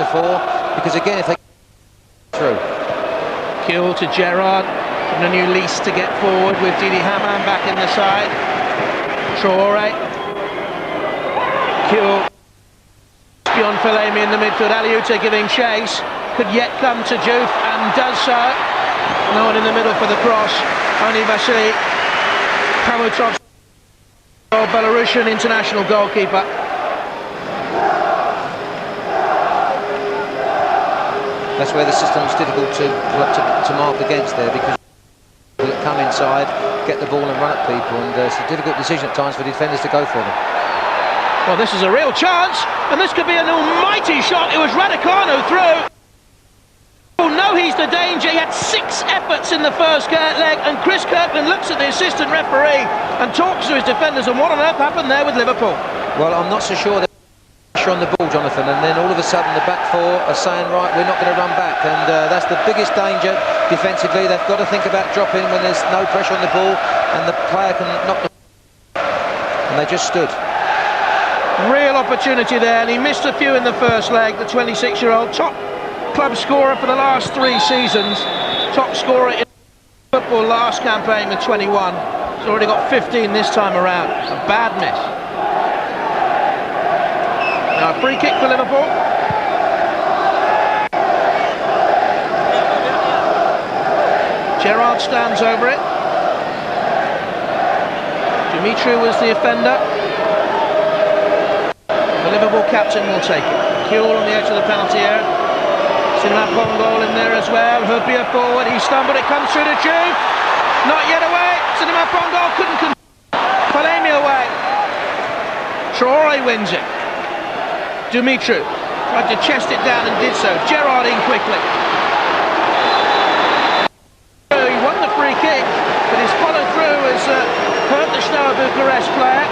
better for, because again, if they through. Kill to Gerrard, and a new lease to get forward with Didi Hamann back in the side. Traore. Kill. Beyond Fellaini in the midfield. Aliuta giving chase. Could yet come to Juve and does so. No one in the middle for the cross. Only Vasily Kamutov, Belarusian international goalkeeper. That's where the system's difficult to mark against there, because people come inside, get the ball and run at people, and it's a difficult decision at times for defenders to go for them. Well, this is a real chance, and this could be an almighty shot. It was Raducanu through. Oh no, he's the danger. He had 6 efforts in the first leg, and Chris Kirkland looks at the assistant referee and talks to his defenders, and what on earth happened there with Liverpool? Well, I'm not so sure. On the ball, Jonathan, and then all of a sudden the back four are saying, right, we're not going to run back, and that's the biggest danger defensively. They've got to think about dropping when there's no pressure on the ball and the player can knock the... and they just stood. Real opportunity there, and he missed a few in the first leg. The 26-year-old top club scorer for the last 3 seasons, top scorer in football last campaign with 21. He's already got 15 this time around. A bad miss. Now a free kick for Liverpool. Gerrard stands over it. Dimitri was the offender. The Liverpool captain will take it. Kuhl on the edge of the penalty area. Cinema Pongol in there as well. Hupia forward. He stumbled. It comes through to Juve. Not yet away. Cinema Pongol couldn't. Fellaini away. Traore wins it. Dimitri tried to chest it down and did so. Gerrard in quickly. He won the free kick, but his follow through has hurt the Steaua Bucureti player.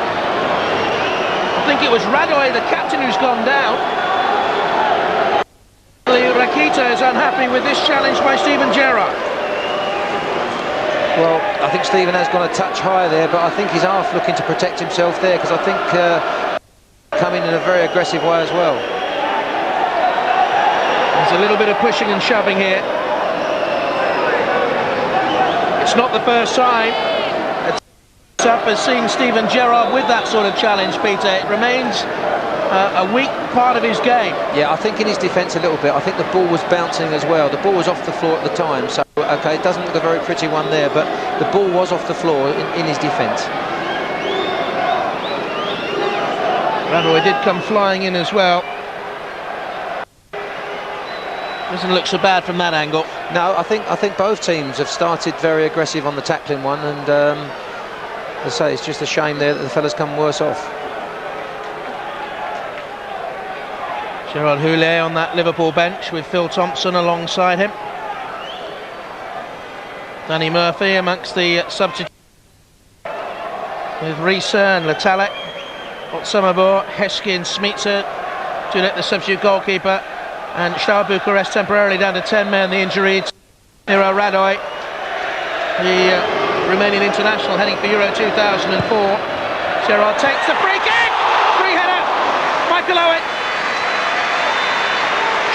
I think it was Radoy, the captain, who's gone down. Rakita is unhappy with this challenge by Steven Gerrard. Well, I think Steven has gone a touch higher there, but I think he's half looking to protect himself there, because I think coming in a very aggressive way as well. There's a little bit of pushing and shoving here. It's not the first time Up has seen Steven Gerrard with that sort of challenge, Peter. It remains a weak part of his game. Yeah, I think in his defence a little bit. I think the ball was bouncing as well. The ball was off the floor at the time, so okay, it doesn't look a very pretty one there, but the ball was off the floor in his defence. Radoy did come flying in as well. Doesn't look so bad from that angle. No, I think both teams have started very aggressive on the tackling one, and as I say, it's just a shame there that the fellas come worse off. Gerard Houllier on that Liverpool bench with Phil Thompson alongside him. Danny Murphy amongst the substitutes, with Reese and Latalek, Otsamabor, Heskin, Smitsa, Juliet the substitute goalkeeper, and Steaua Bucureti temporarily down to 10 men. The injury to Miro Radoy, the Romanian international heading for Euro 2004. Gerard takes the free kick! Free header! Michael Owen!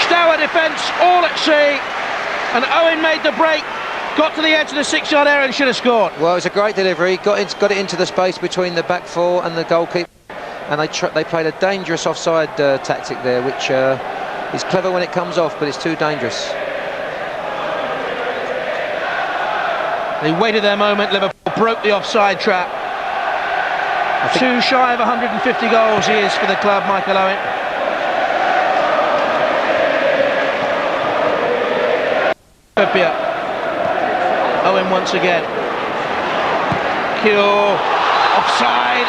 Steaua defence all at sea, and Owen made the break, got to the edge of the 6-yard area and should have scored. Well, it was a great delivery, got it into the space between the back four and the goalkeeper, and they played a dangerous offside tactic there, which is clever when it comes off, but it's too dangerous. They waited their moment. Liverpool broke the offside trap. Too shy of 150 goals he is for the club, Michael Owen. Owen once again. Kill. Offside.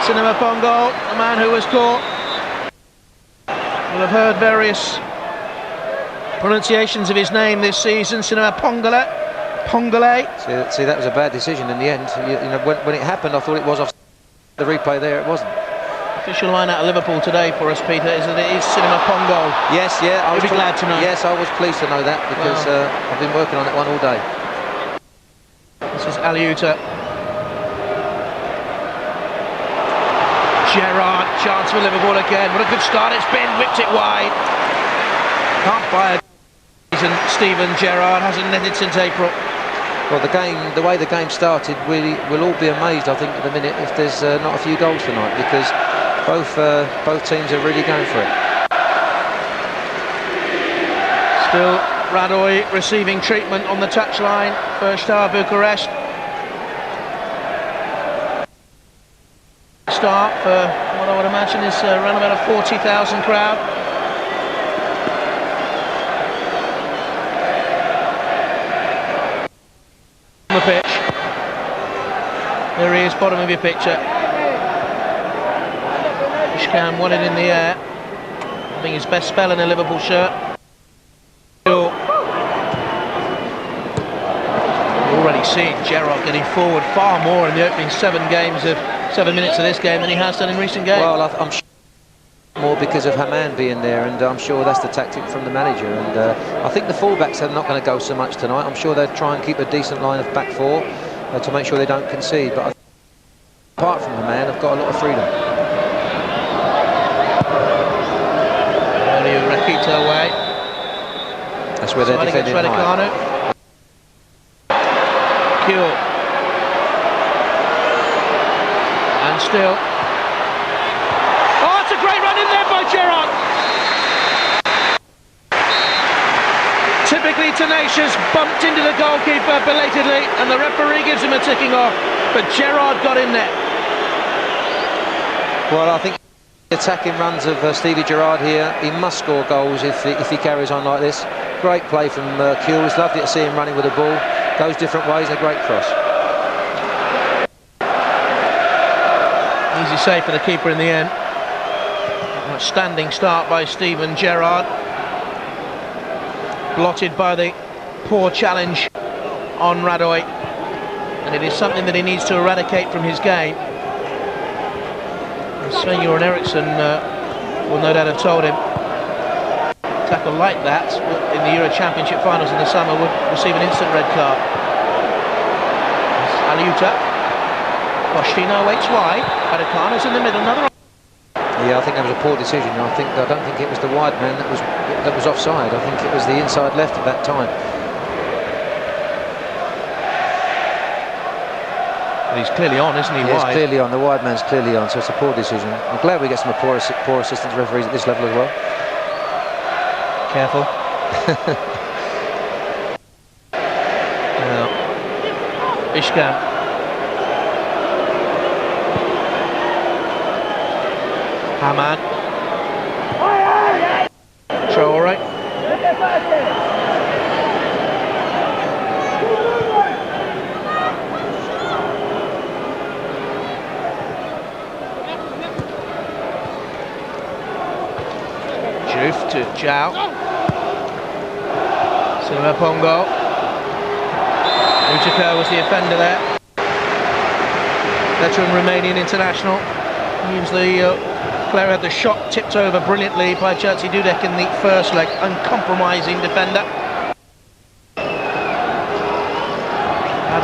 Cinema Pongol, the man who was caught. We'll have heard various pronunciations of his name this season. Cinema Pongole. See, that was a bad decision in the end. You know, when it happened, I thought it was off. The replay there, it wasn't. Official line out of Liverpool today for us, Peter, is that it is Cinema Pongol. Yes, yeah. You'll be glad to know. Yes, I was pleased to know that, because I've been working on that one all day. This is Aliuta. Gerrard chance for Liverpool again. What a good start it's been, whipped it wide. Can't buy a and Steven Gerrard hasn't netted since April. Well, the way the game started, we'll all be amazed, I think, at the minute if there's not a few goals tonight, because both teams are really going for it. Still Radoj receiving treatment on the touchline for Steaua Bucharest. Start for what I would imagine is around about a 40,000 crowd. On the pitch. There he is, bottom of your picture. Ishkan won it in the air. I think his best spell in a Liverpool shirt. Already seen Gerrard getting forward far more in the opening 7 minutes of this game than he has done in recent games. Well, I'm sure more because of Haman being there, and I'm sure that's the tactic from the manager. And I think the fullbacks are not going to go so much tonight. I'm sure they'll try and keep a decent line of back four to make sure they don't concede. But apart from Haman, they've got a lot of freedom. Rakita away. That's where they're defending high. Cure. And still. Oh, it's a great run in there by Gerrard. Typically tenacious, bumped into the goalkeeper belatedly, and the referee gives him a ticking off, but Gerrard got in there. Well, I think the attacking runs of Stevie Gerrard here, he must score goals if he carries on like this. Great play from Kuhl. It's lovely to see him running with the ball. Goes different ways, a great cross. Easy save for the keeper in the end. Outstanding start by Steven Gerrard. Blotted by the poor challenge on Radoj. And it is something that he needs to eradicate from his game. Sven-Göran Eriksson will no doubt have told him tackle like that in the Euro Championship finals in the summer would receive an instant red card. Aliuta. Postino waits wide. Adekano's in the middle. Another. Yeah, I think that was a poor decision. I don't think it was the wide man that was offside. I think it was the inside left at that time. But he's clearly on, isn't he? Yeah, wide. He's clearly on. The wide man's clearly on, so it's a poor decision. I'm glad we get some poor assistance referees at this level as well. Careful. Now, Ishkan. Haman. Traore. Juf to Zhao. Silva Pongo. Utica was the offender there. Veteran Romanian international. Means the player had the shot tipped over brilliantly by Jerzy Dudek in the first leg. Uncompromising defender. By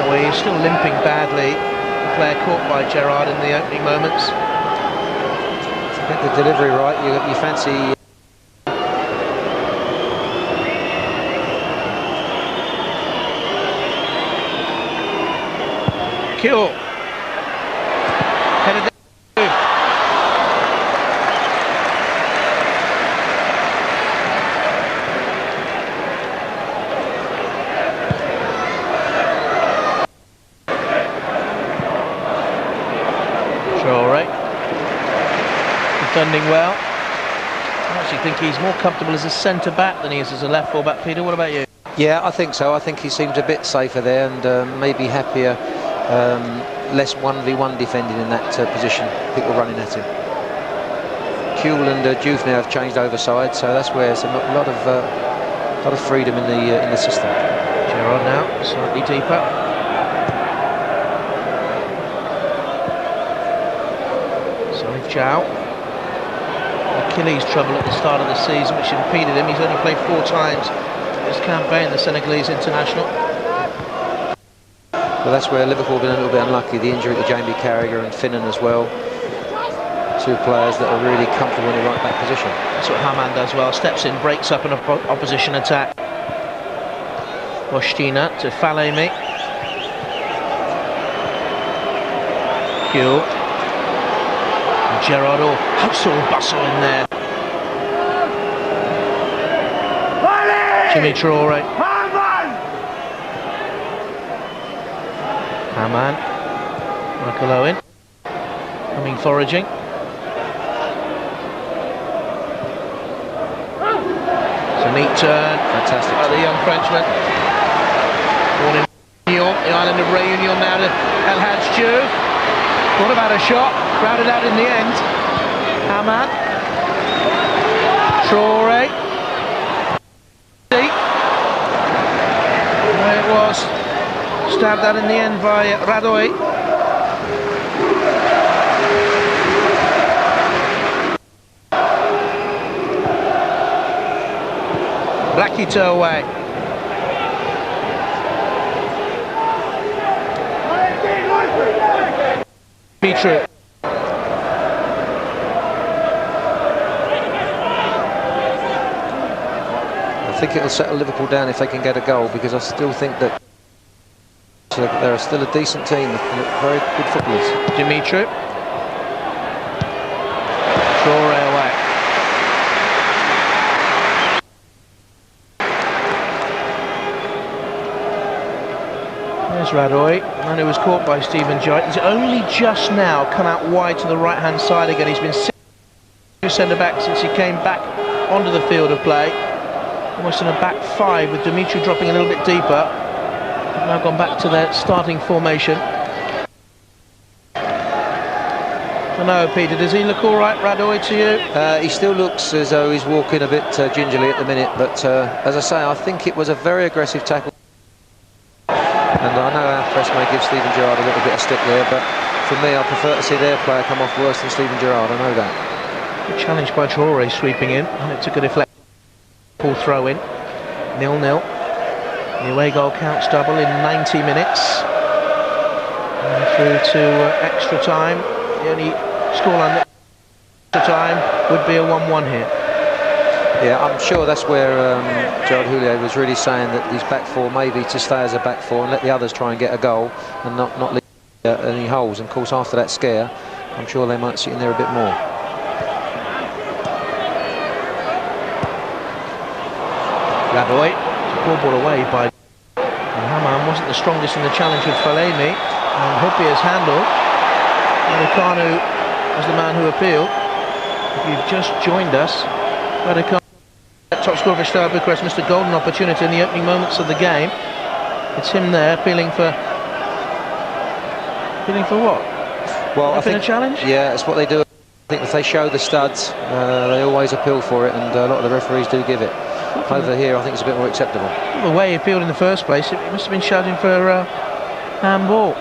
the way, he's still limping badly. The player caught by Gerrard in the opening moments. To get the delivery right, you fancy. Kill. Headed down. Traore. Defending well. I actually think he's more comfortable as a centre back than he is as a left full back. Peter, what about you? Yeah, I think so. I think he seems a bit safer there and maybe happier. Less 1v1 defending in that position, people running at him. Kuhl and Juve now have changed over side, so that's where there's a lot of freedom in the system. Gerrard now, slightly deeper. Salif Zhao. Achilles trouble at the start of the season, which impeded him. He's only played 4 times this campaign, the Senegalese international. Well, that's where Liverpool have been a little bit unlucky. The injury to Jamie Carragher and Finnan as well. two players that are really comfortable in the right back position. That's what Haman does well. Steps in, breaks up an opposition attack. Ostina to Falemi. Hugh. Gerardo. Hustle bustle in there. Jimmy Traore. Haman. Michael Owen. Coming foraging. It's a neat turn. Fantastic. By the young Frenchman. Born in Réunion, the island of Réunion now to El Hadj Diouf. Thought about a shot, crowded out in the end. Haman. Traore. Deep. There it was. Stabbed out in the end by Radoy. Rakito away. Petru. I think it'll settle Liverpool down if they can get a goal, because I still think that they're still a decent team, very good footballers. Dimitri. Traore away. There's Radoy, the man who was caught by Stephen Gerrard. He's only just now come out wide to the right-hand side again. He's been centre-back since he came back onto the field of play. Almost in a back five, with Dimitri dropping a little bit deeper. They've now gone back to their starting formation. I know, Peter, does he look all right, Radoy, to you? He still looks as though he's walking a bit gingerly at the minute, but as I say, I think it was a very aggressive tackle. And I know our press may give Stephen Gerrard a little bit of stick there, but for me, I prefer to see their player come off worse than Stephen Gerrard, I know that. Good challenge by Traore sweeping in, and it took a deflection. Full throw in, 0-0. The away goal counts double in 90 minutes. And through to extra time. The only scoreline extra time would be a 1-1 here. Yeah, I'm sure that's where Gerard Houllier was really saying that these back four maybe to stay as a back four and let the others try and get a goal and not leave any holes. And of course, after that scare, I'm sure they might sit in there a bit more. Radoy, poor ball away by Haman, wasn't the strongest in the challenge with Falemi, and Hoppier's handle. Raducanu was the man who appealed. If you've just joined us, Raducanu, top scorer for Steaua Bucharest, missed a golden opportunity in the opening moments of the game. It's him there appealing for what? Well, I think a challenge. Yeah, it's what they do. I think if they show the studs, they always appeal for it, and a lot of the referees do give it. Over here, I think it's a bit more acceptable. The way he appealed in the first place, it must have been shouting for handball.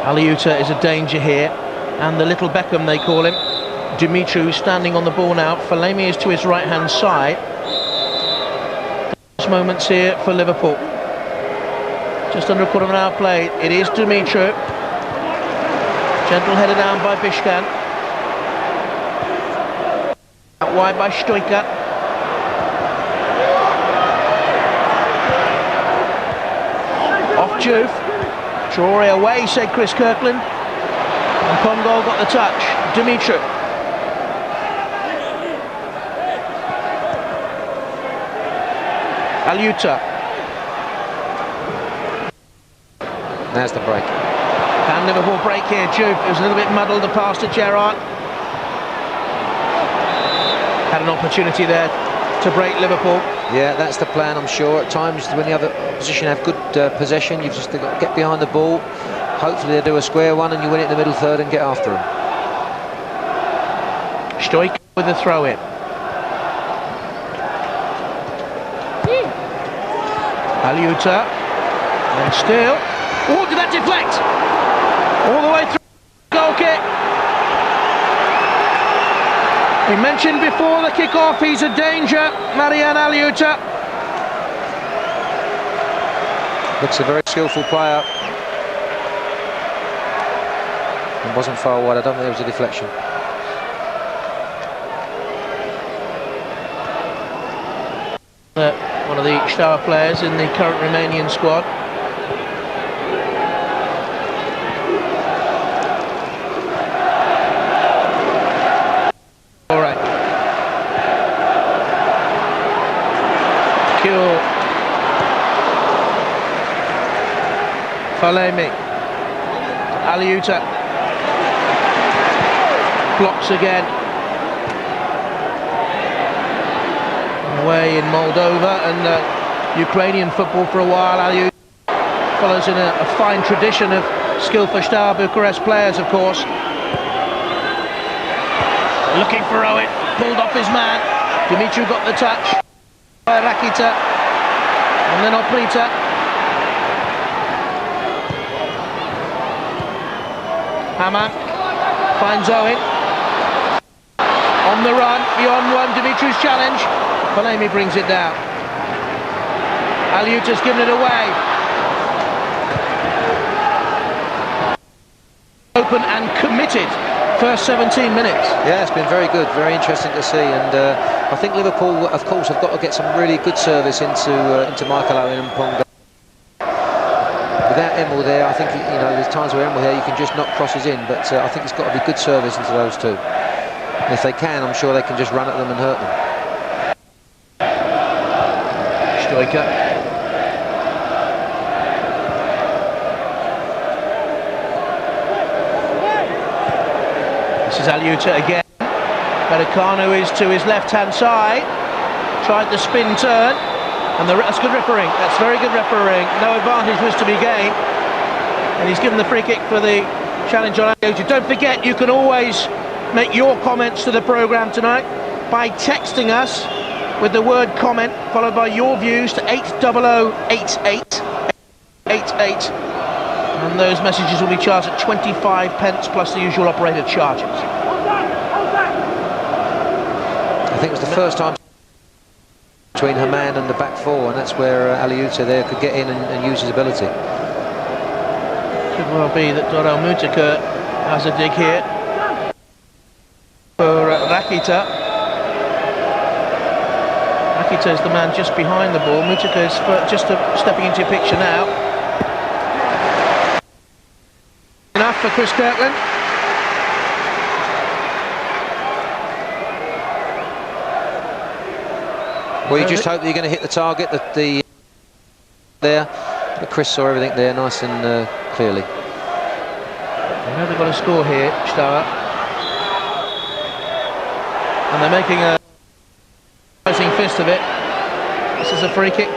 Aliuta is a danger here, and the little Beckham they call him. Dimitri standing on the ball now. Falemi is to his right-hand side. Moments here for Liverpool. Just under a quarter of an hour played. It is Dimitri. Gentle header down by Bishkan. Out wide by Stoica. Off Diouf. Traore away, said Chris Kirkland. And Pongol got the touch. Dimitri. Aliuta. There's the break. And Liverpool break here. Diouf, it was a little bit muddled, the pass to Gerrard. Had an opportunity there to break Liverpool. Yeah, that's the plan, I'm sure. At times, when the other opposition have good possession, you've just got to get behind the ball. Hopefully they do a square one and you win it in the middle third and get after them. Stoica with the throw in. Aliuta. And still. Oh, did that deflect? All the way through. Goal kick. We mentioned before the kick-off, he's a danger, Marian Aliuta. Looks a very skillful player. And wasn't far wide. I don't think there was a deflection. One of the Steaua players in the current Romanian squad. All right. Cure. Falemi. Aliuta. Blocks again. Away in Moldova and Ukrainian football for a while. Aliuta follows in a fine tradition of skillful Steaua Bucharest players, of course. Looking for Owen, pulled off his man. Dumitru got the touch by Rakita and then Oprita. Haman finds Owen on the run, beyond one. Dumitru's challenge. Falemi brings it down. Aliuta's given it away. Open and committed. First 17 minutes. Yeah, it's been very good, very interesting to see, and I think Liverpool, of course, have got to get some really good service into Michael Owen and Ponga. Without Emil there, I think, you know, there's times where Emil there you can just knock crosses in, but I think it's got to be good service into those two. And if they can, I'm sure they can just run at them and hurt them. Stoica. This is Aliuta again. Bericano is to his left-hand side. Tried the spin turn. And that's good refereeing. That's very good refereeing. No advantage was to be gained. And he's given the free kick for the challenge on Aliuta. Don't forget, you can always make your comments to the programme tonight by texting us with the word comment followed by your views to 80088 88. And those messages will be charged at 25 pence plus the usual operator charges. I think it was the first time between Haman and the back four, and that's where Aliuta there could get in and use his ability. Could well be that Dorel Mutica has a dig here for Rakita. Rakita is the man just behind the ball. Mutica is just stepping into picture now. Enough for Chris Kirkland. Well, you just hope that you're going to hit the target that there. But Chris saw everything there nice and clearly. I know they've got a score here, Steaua, and they're making a closing fist of it. This is a free kick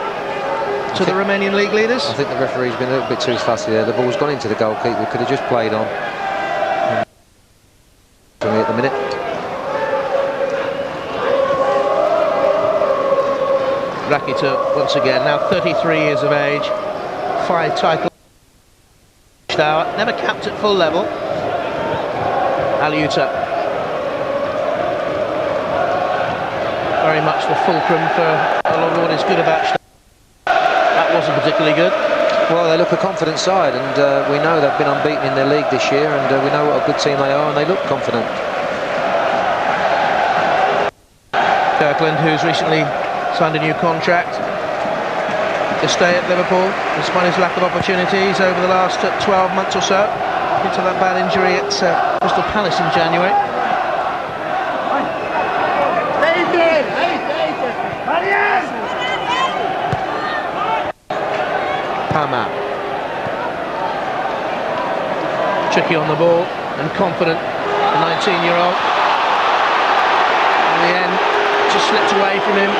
to the Romanian league leaders. I think the referee's been a little bit too fussy there. The ball's gone into the goalkeeper. Could have just played on. At the minute. Rakita once again, now 33 years of age, 5 titles. Steaua, never capped at full level. Aliuta, very much the fulcrum for a lot of what is good about Steaua. That wasn't particularly good. Well, they look a confident side, and we know they've been unbeaten in their league this year, and we know what a good team they are, and they look confident. Kirkland, who's recently signed a new contract to stay at Liverpool despite his lack of opportunities over the last 12 months or so, into that bad injury at Crystal Palace in January. Haman, tricky on the ball and confident, the 19-year-old. In the end, just slipped away from him.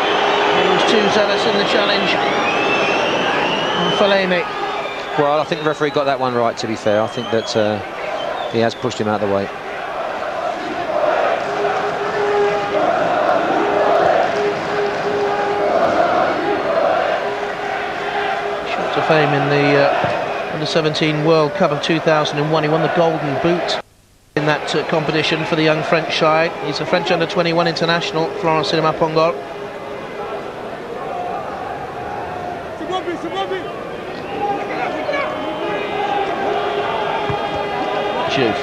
He was too zealous in the challenge. And Falemi. Well, I think the referee got that one right, to be fair. I think that he has pushed him out of the way. Shot to fame in the Under-17 World Cup of 2001. He won the Golden Boot in that competition for the young French side. He's a French Under-21 international, Florence Cinema Pongol. Juve.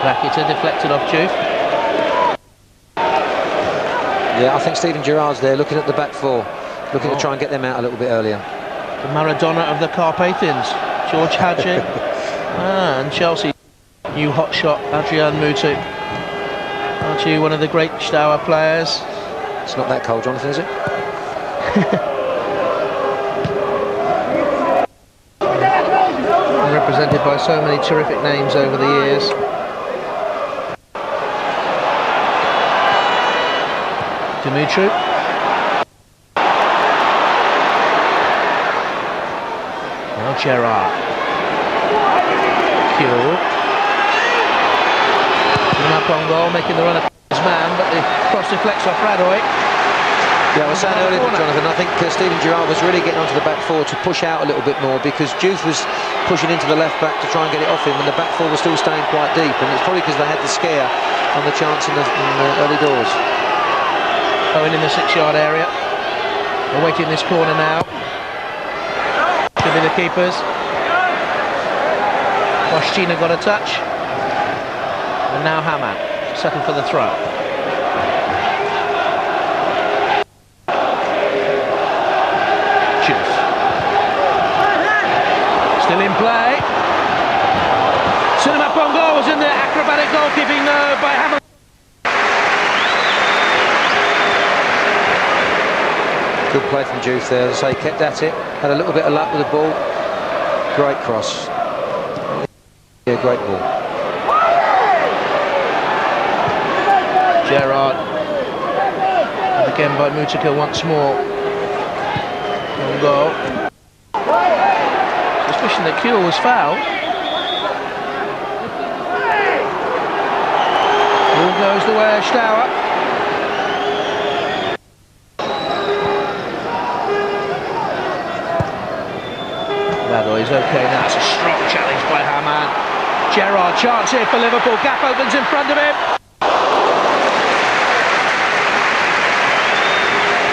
Rakita deflected off Juve. Yeah, I think Steven Gerrard's there looking at the back four, looking to try and get them out a little bit earlier. The Maradona of the Carpathians, George Hagi. And Chelsea, new hotshot, Adrian Mutu. Aren't you one of the great Steaua players? It's not that cold, Jonathan, is it? Represented by so many terrific names over the years. Dimitru. Now Gerrard. Kuhl. Up on goal, making the run at his man, but the cross deflects off Radoy. Yeah, I was saying earlier, Jonathan, I think Steven Gerrard was really getting onto the back four to push out a little bit more, because Juve was pushing into the left back to try and get it off him, and the back four was still staying quite deep, and it's probably because they had the scare on the chance in the early doors. Owen in the 6-yard area, awaiting this corner now. Should be the keepers. Boschina got a touch, and now Hamann settled for the throw. Juve still in play. Cinema Pongo was in the acrobatic goalkeeping by Hamann. Good play from Juve there, as I say, kept at it, had a little bit of luck with the ball. Great cross. Yeah, great ball. Gerrard, and again by Mutika once more. On goal. Suspicion that Kuhl was fouled. All goes the way of Steaua. Radoy's okay now. It's a strong challenge by Hamann. Gerrard, chance here for Liverpool. Gap opens in front of him.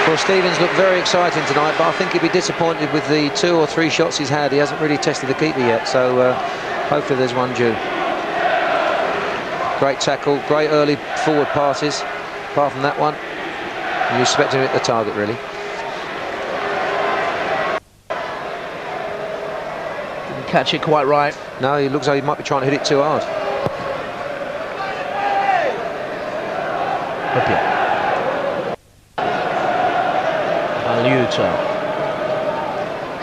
Well, Stevens looked very exciting tonight, but I think he'd be disappointed with the 2 or 3 shots he's had. He hasn't really tested the keeper yet, so hopefully there's one due. Great tackle, great early forward passes. Apart from that one, you expect him to hit the target, really. Didn't catch it quite right. No, he looks like he might be trying to hit it too hard.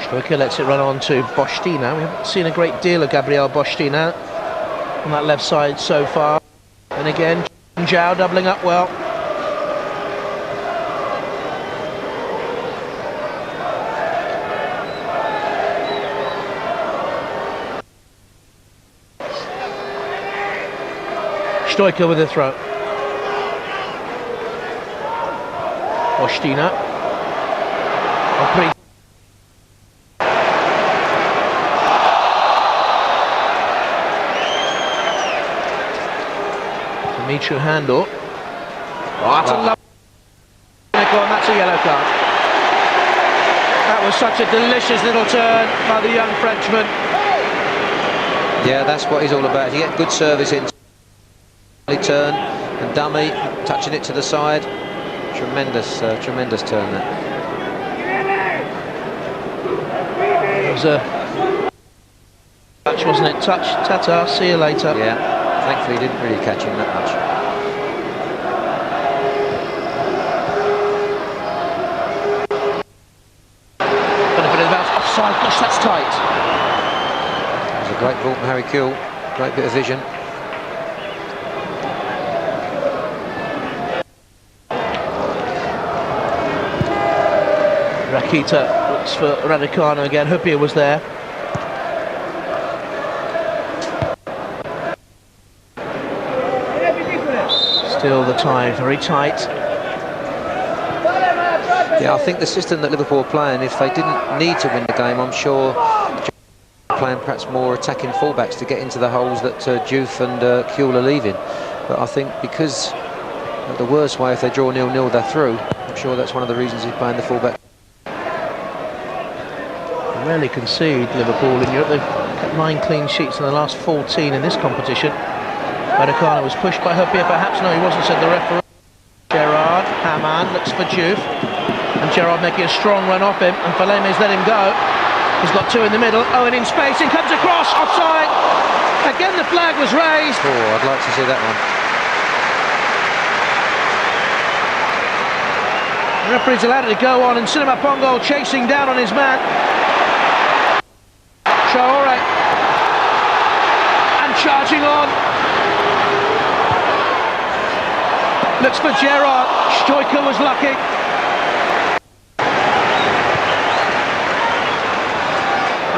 Stoica lets it run on to Boschina. We haven't seen a great deal of Gabriel Boschina on that left side so far. And again, Zhao doubling up well. Stoica with the throw. Boschina. Dimitru handle. Oh, that's a lovely and that's a yellow card. That was such a delicious little turn by the young Frenchman. Yeah, that's what he's all about. If you get good service in, turn and dummy, touching it to the side. Tremendous, tremendous turn there. It was a touch, wasn't it? Touch, ta-ta, see you later. Yeah, thankfully he didn't really catch him that much. Benefit of the doubt, offside, gosh, that's tight. It was a great ball from Harry Kuhl, great bit of vision. Rakita looks for Raducanu again. Hupia was there. Still the tie very tight. Yeah, I think the system that Liverpool are playing, if they didn't need to win the game, I'm sure playing perhaps more attacking fullbacks to get into the holes that Juve and Kuhl are leaving. But I think because the worst way, if they draw 0-0, they're through. I'm sure that's one of the reasons he's playing the fullback. Rarely concede Liverpool in Europe. They've got 9 clean sheets in the last 14 in this competition. Radicano was pushed by Huppier, perhaps. No, he wasn't, said the referee. Gerrard, Hamann looks for Juve, and Gerrard making a strong run off him, and Faleme's let him go. He's got two in the middle. Owen in space, in comes across, offside. Again the flag was raised. Oh, I'd like to see that one. The referee's allowed it to go on, and Cinema Pongo chasing down on his man. Traore, and charging on. Looks for Gerrard. Stoica was lucky.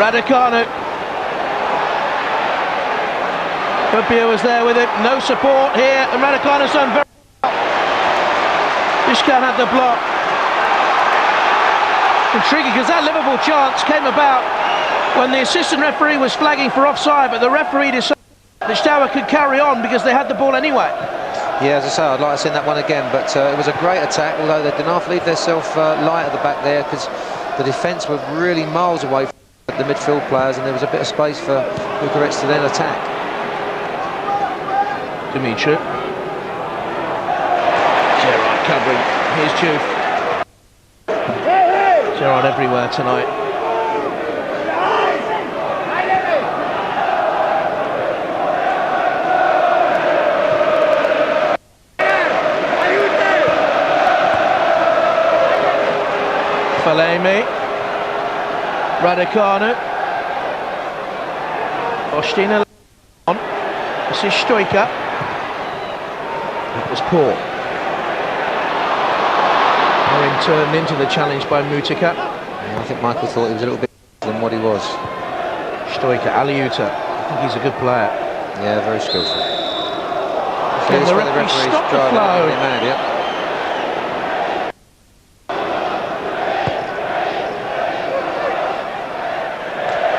Radicano. Huppier was there with it. No support here, and Radicano's done very well. Ishkan had the block. Intriguing, because that Liverpool chance came about when the assistant referee was flagging for offside, but the referee decided that Steaua could carry on because they had the ball anyway. Yeah, as I say, I'd like to see that one again, but it was a great attack, although they did not leave themselves light at the back there, because the defence were really miles away from the midfield players, and there was a bit of space for Bucureti to then attack. Dimitri. Gerrard covering. Here's Juve. Gerrard everywhere tonight. Falemi, Radicano, Ostina on. This is Stoica. That was poor. Owen turned into the challenge by Mutika. Yeah, I think Michael thought he was a little bit than what he was. Stoica, Aliuta. I think he's a good player. Yeah, very skillful. Can the referee stop the flow? Mad, yeah.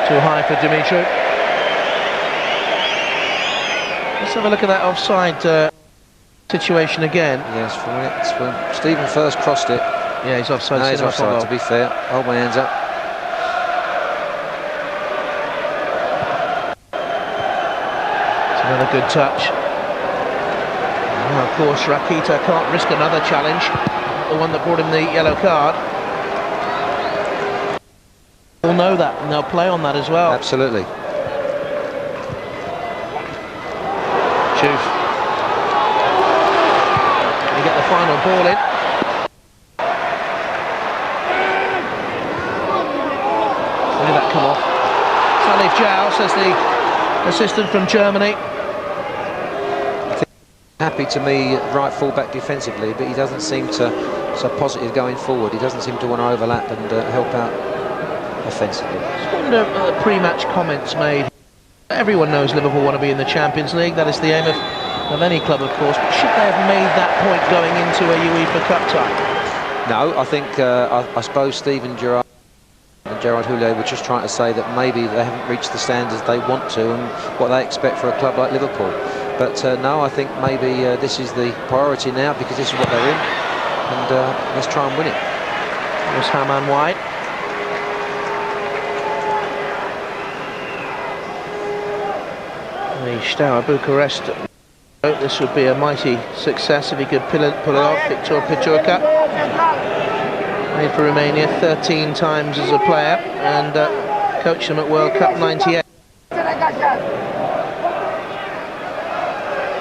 Too high for Dimitri. Let's have a look at that offside situation again. Yes, when Stephen first crossed it. Yeah, he's offside. No, he's offside, to be fair. Hold my hands up. It's another good touch. Now, of course, Rakita can't risk another challenge, the one that brought him the yellow card. They'll know that, and they'll play on that as well. Absolutely. Juve. Can he get the final ball in? Where did that come off? Salif Zhao, says the assistant from Germany. Happy to me, right full-back defensively, but he doesn't seem to so positive going forward. He doesn't seem to want to overlap and help out offensively. Just wonder the pre-match comments made. Everyone knows Liverpool want to be in the Champions League. That is the aim of any club, of course. But should they have made that point going into a UEFA Cup tie? No, I think I suppose Steven Gerrard and Gerard Houllier were just trying to say that maybe they haven't reached the standards they want to and what they expect for a club like Liverpool. But no, I think maybe this is the priority now, because this is what they're in, and let's try and win it. There's Hamann wide. The Steaua Bucharest. This would be a mighty success if he could pull it off. Victor Pijurka, played for Romania 13 times as a player and coached them at World Cup '98.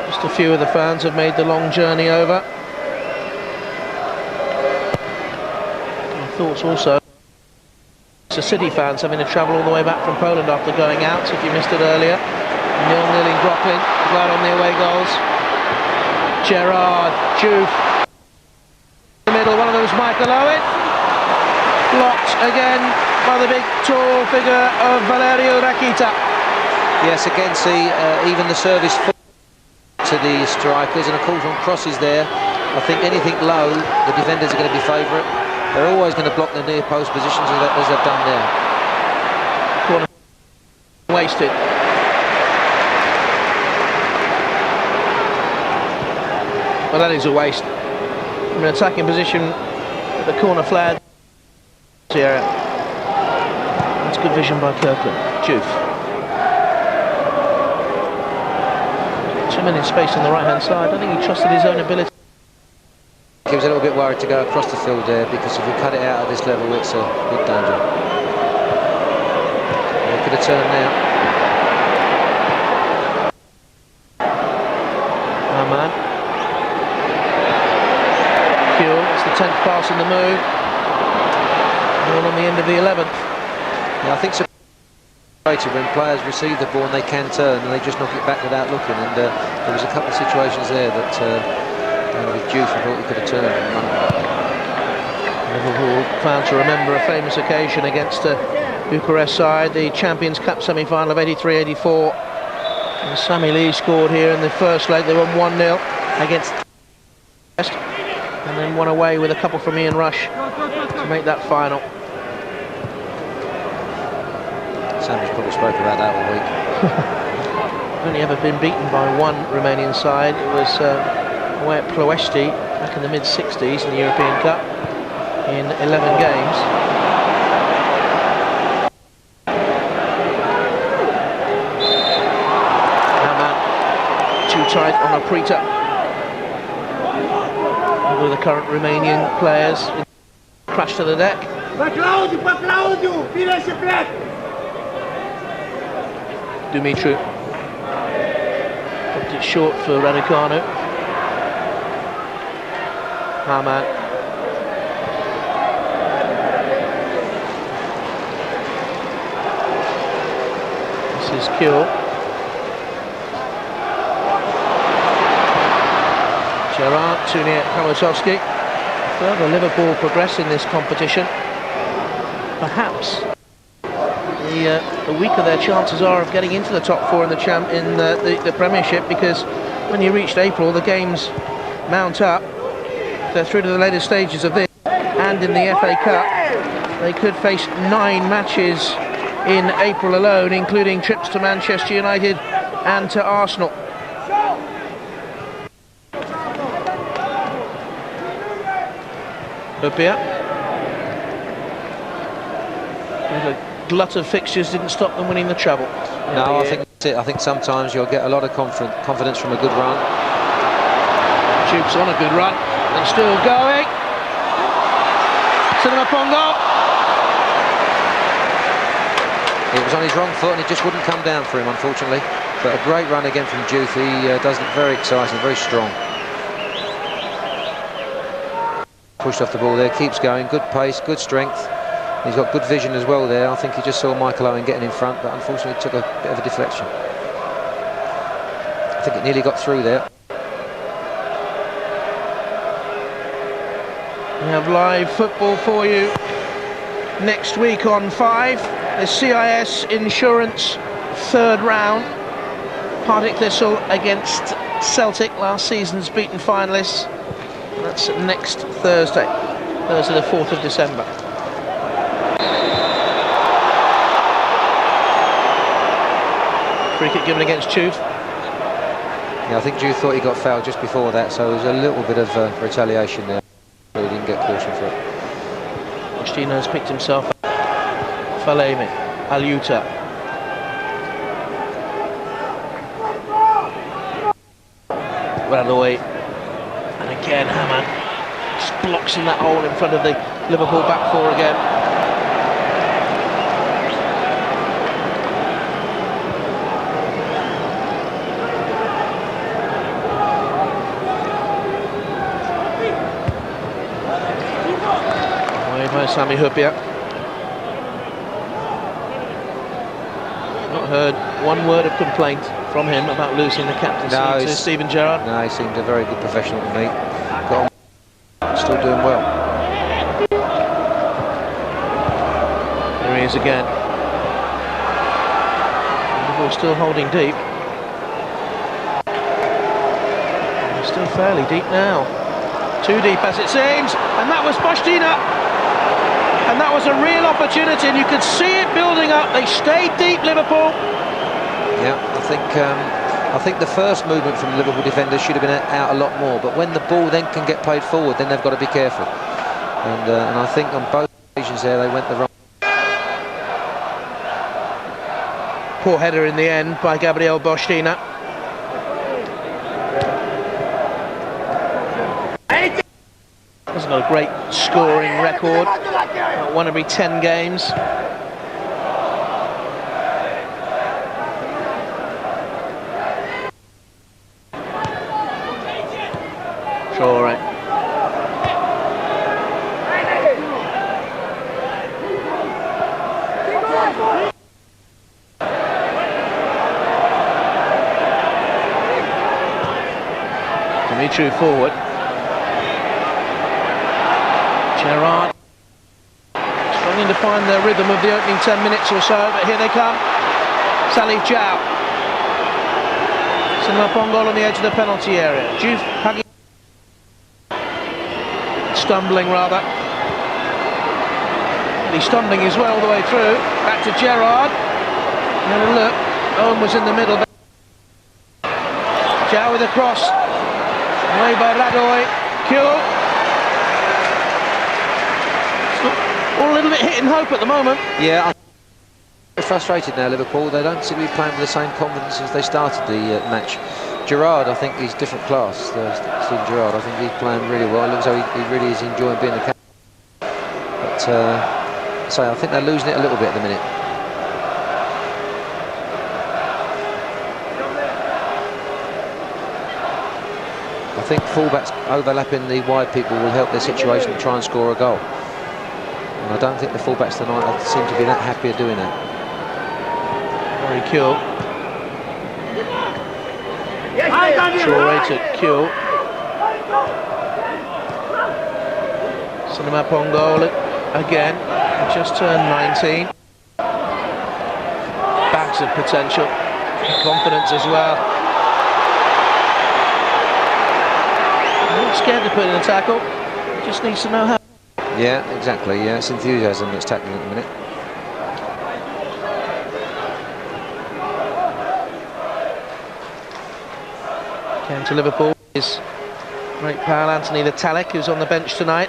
Just a few of the fans have made the long journey over. My thoughts also. So City fans having to travel all the way back from Poland after going out, if you missed it earlier. 0-0 in Brooklyn, glad on the away goals. Gerrard, Juve. In the middle, one of them was Michael Owen. Blocked again by the big tall figure of Valerio Rakita. Yes, again, see, even the service to the strikers, and of course on crosses there, I think anything low, the defenders are going to be favourite. They're always going to block the near post positions as they've done there. Corner wasted. Well, that is a waste. From an attacking position at the corner flag. That's good vision by Kirkland. Juve. Too many space on the right-hand side. I don't think he trusted his own ability. He was a little bit worried to go across the field there, because if we cut it out at this level, it's a big danger. Look at the turn now. Oh man. Kuhl, it's the 10th pass in the move. All on the end of the 11th. Yeah, I think so. When players receive the ball and they can turn, and they just knock it back without looking, and there was a couple of situations there that with Juve, I thought he could have turned and run. Liverpool found to remember a famous occasion against Bucureti side, the Champions Cup semi-final of 83-84. And Sammy Lee scored here in the first leg. They won 1-0 against and then won away with a couple from Ian Rush to make that final. Sammy's probably spoke about that all week. Only ever been beaten by one Romanian side. It was away at Ploiești back in the mid-60s in the European Cup in 11 games. Haman too tight on Aprita. One of the current Romanian players crashed to the deck. Dumitru kept it short for Raducanu. Haman. This is Kuhl. Gerrard, too near Kramosowski. Further Liverpool progress in this competition. Perhaps the weaker their chances are of getting into the top four in the the Premiership, because when you reached April, the games mount up. They're through to the later stages of this, and in the FA Cup, they could face 9 matches in April alone, including trips to Manchester United and to Arsenal. Hupia. A glut of fixtures didn't stop them winning the treble. No, I think that's it. I think sometimes you'll get a lot of confidence from a good run. Juke's on a good run and still going. Cinema Pongo. It was on his wrong foot and it just wouldn't come down for him, unfortunately. But a great run again from Juve. He does look very exciting, very strong. Pushed off the ball there, keeps going, good pace, good strength. He's got good vision as well there. I think he just saw Michael Owen getting in front, but unfortunately took a bit of a deflection. I think it nearly got through there. We have live football for you next week on 5. The CIS Insurance 3rd round. Partick Thistle against Celtic, last season's beaten finalists. That's next Thursday the 4th of December. Free kick given against Juve. Yeah, I think Juve thought he got fouled just before that, so there was a little bit of retaliation there. But he didn't get caution for it. Pochettino's picked himself up. Falemi, Aliuta. Well out of the way. And again, Haman just blocks in that hole in front of the Liverpool back four again. Away by Sami Hupia. Not heard one word of complaint from him about losing the captaincy to Steven Gerrard. No, he seemed a very good professional to me. Got on, still doing well. There he is again. Liverpool still holding deep. They're still fairly deep now. Too deep as it seems, and that was Pochettino. And that was a real opportunity, and you could see it building up. They stayed deep, Liverpool. Yeah, I think the first movement from the Liverpool defenders should have been out a lot more, but when the ball then can get played forward, then they've got to be careful. And I think on both occasions there they went the wrong. Poor header in the end by Gabriel Pochettino. Hasn't got a great scoring record. One every 10 games. Traore. Dimitri forward. Gerrard struggling to find the rhythm of the opening 10 minutes or so, but here they come. Salif Jow. Pongol on the edge of the penalty area. Juve hugging. Stumbling rather. And he's stumbling as well all the way through. Back to Gerrard. And a look. Owen was in the middle. Jow with a cross. Away by Radoy. Kjell. All a little bit hit and hope at the moment. Yeah, they're frustrated now, Liverpool. They don't seem to be playing with the same confidence as they started the match. Gerrard, I think he's different class. Steven Gerrard, I think he's playing really well. It looks like he really is enjoying being the captain. But so I think they're losing it a little bit at the minute. I think fullbacks overlapping the wide people will help their situation to try and score a goal. And I don't think the fullbacks tonight seem to be that happy of doing that. Very Kjell. Traore to Kjell. Cinema Pongol again. Just turned 19. Bags of potential. Confidence as well. Not scared to put in a tackle. Just needs to know how. Yeah, exactly. Yeah, it's enthusiasm that's tackling at the minute. Came to Liverpool is great pal Anthony Litalek, who's on the bench tonight.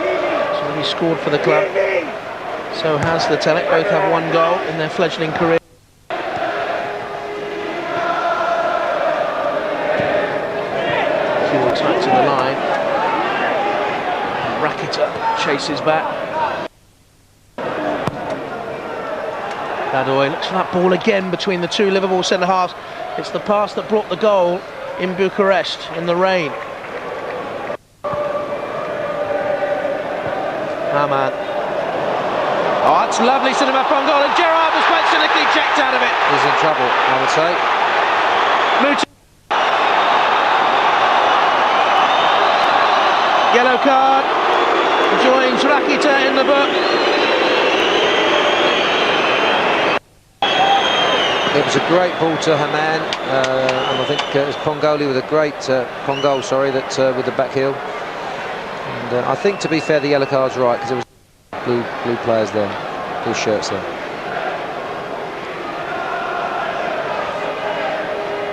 He's already scored for the club. So has Litalek. Both have one goal in their fledgling career. Kjell tight to the line. Rakita chases back. Radoy looks for that ball again between the two Liverpool centre-halves. It's the pass that brought the goal in Bucharest in the rain. Haman. Oh, it's lovely cinema from goal, and Gerrard was quite cynically checked out of it. He's in trouble, I would say. Yellow card. Joins Rakita in the book. It was a great ball to Haman, and I think it was Pongoli with a great Pongol, sorry, that with the back heel. And I think, to be fair, the yellow card's right because there was blue players there, blue shirts there.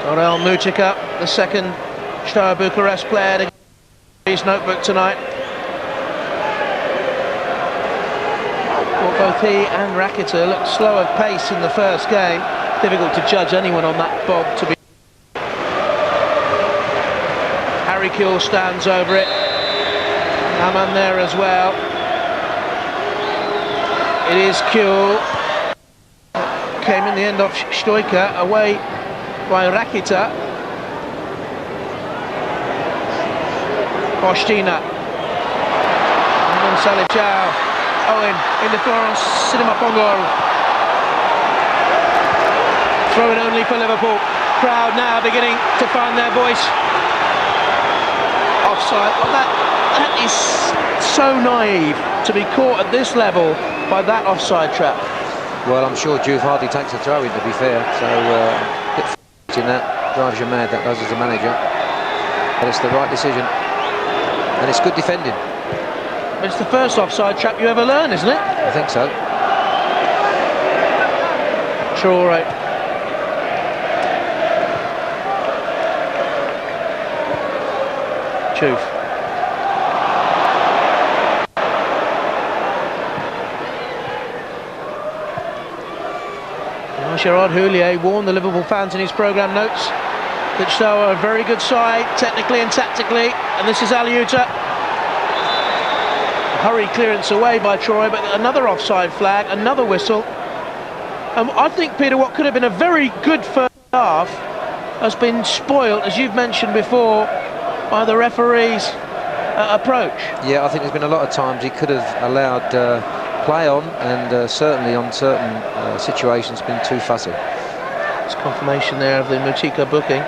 Orel Mujica, the second Steaua Bucharest player to his notebook tonight. Well, both he and Rakita looked slow of pace in the first game. Difficult to judge anyone on that bob, to be. Harry Kjell stands over it. Haman there as well. It is Kjell. Came in the end off Stoica, away by Rakita. Postina. And Salif Jow. Owen into Florence Cinema Pongol. Throw it only for Liverpool. Crowd now beginning to find their voice. Offside. Oh, that is so naive to be caught at this level by that offside trap. Well, I'm sure Juve hardly takes a throw in, to be fair. So in that drives you mad. That does as a manager. But it's the right decision, and it's good defending. But it's the first offside trap you ever learn, isn't it? I think so. Traore. Juve. Gerard Houllier warned the Liverpool fans in his programme notes that Steaua are a very good side, technically and tactically, and this is Aliuta. Hurry clearance away by Troy, but another offside flag, another whistle. I think, Peter, what could have been a very good first half has been spoiled, as you've mentioned before, by the referee's approach. Yeah, I think there's been a lot of times he could have allowed play on, and certainly on certain situations been too fussy. It's confirmation there of the Mutika booking.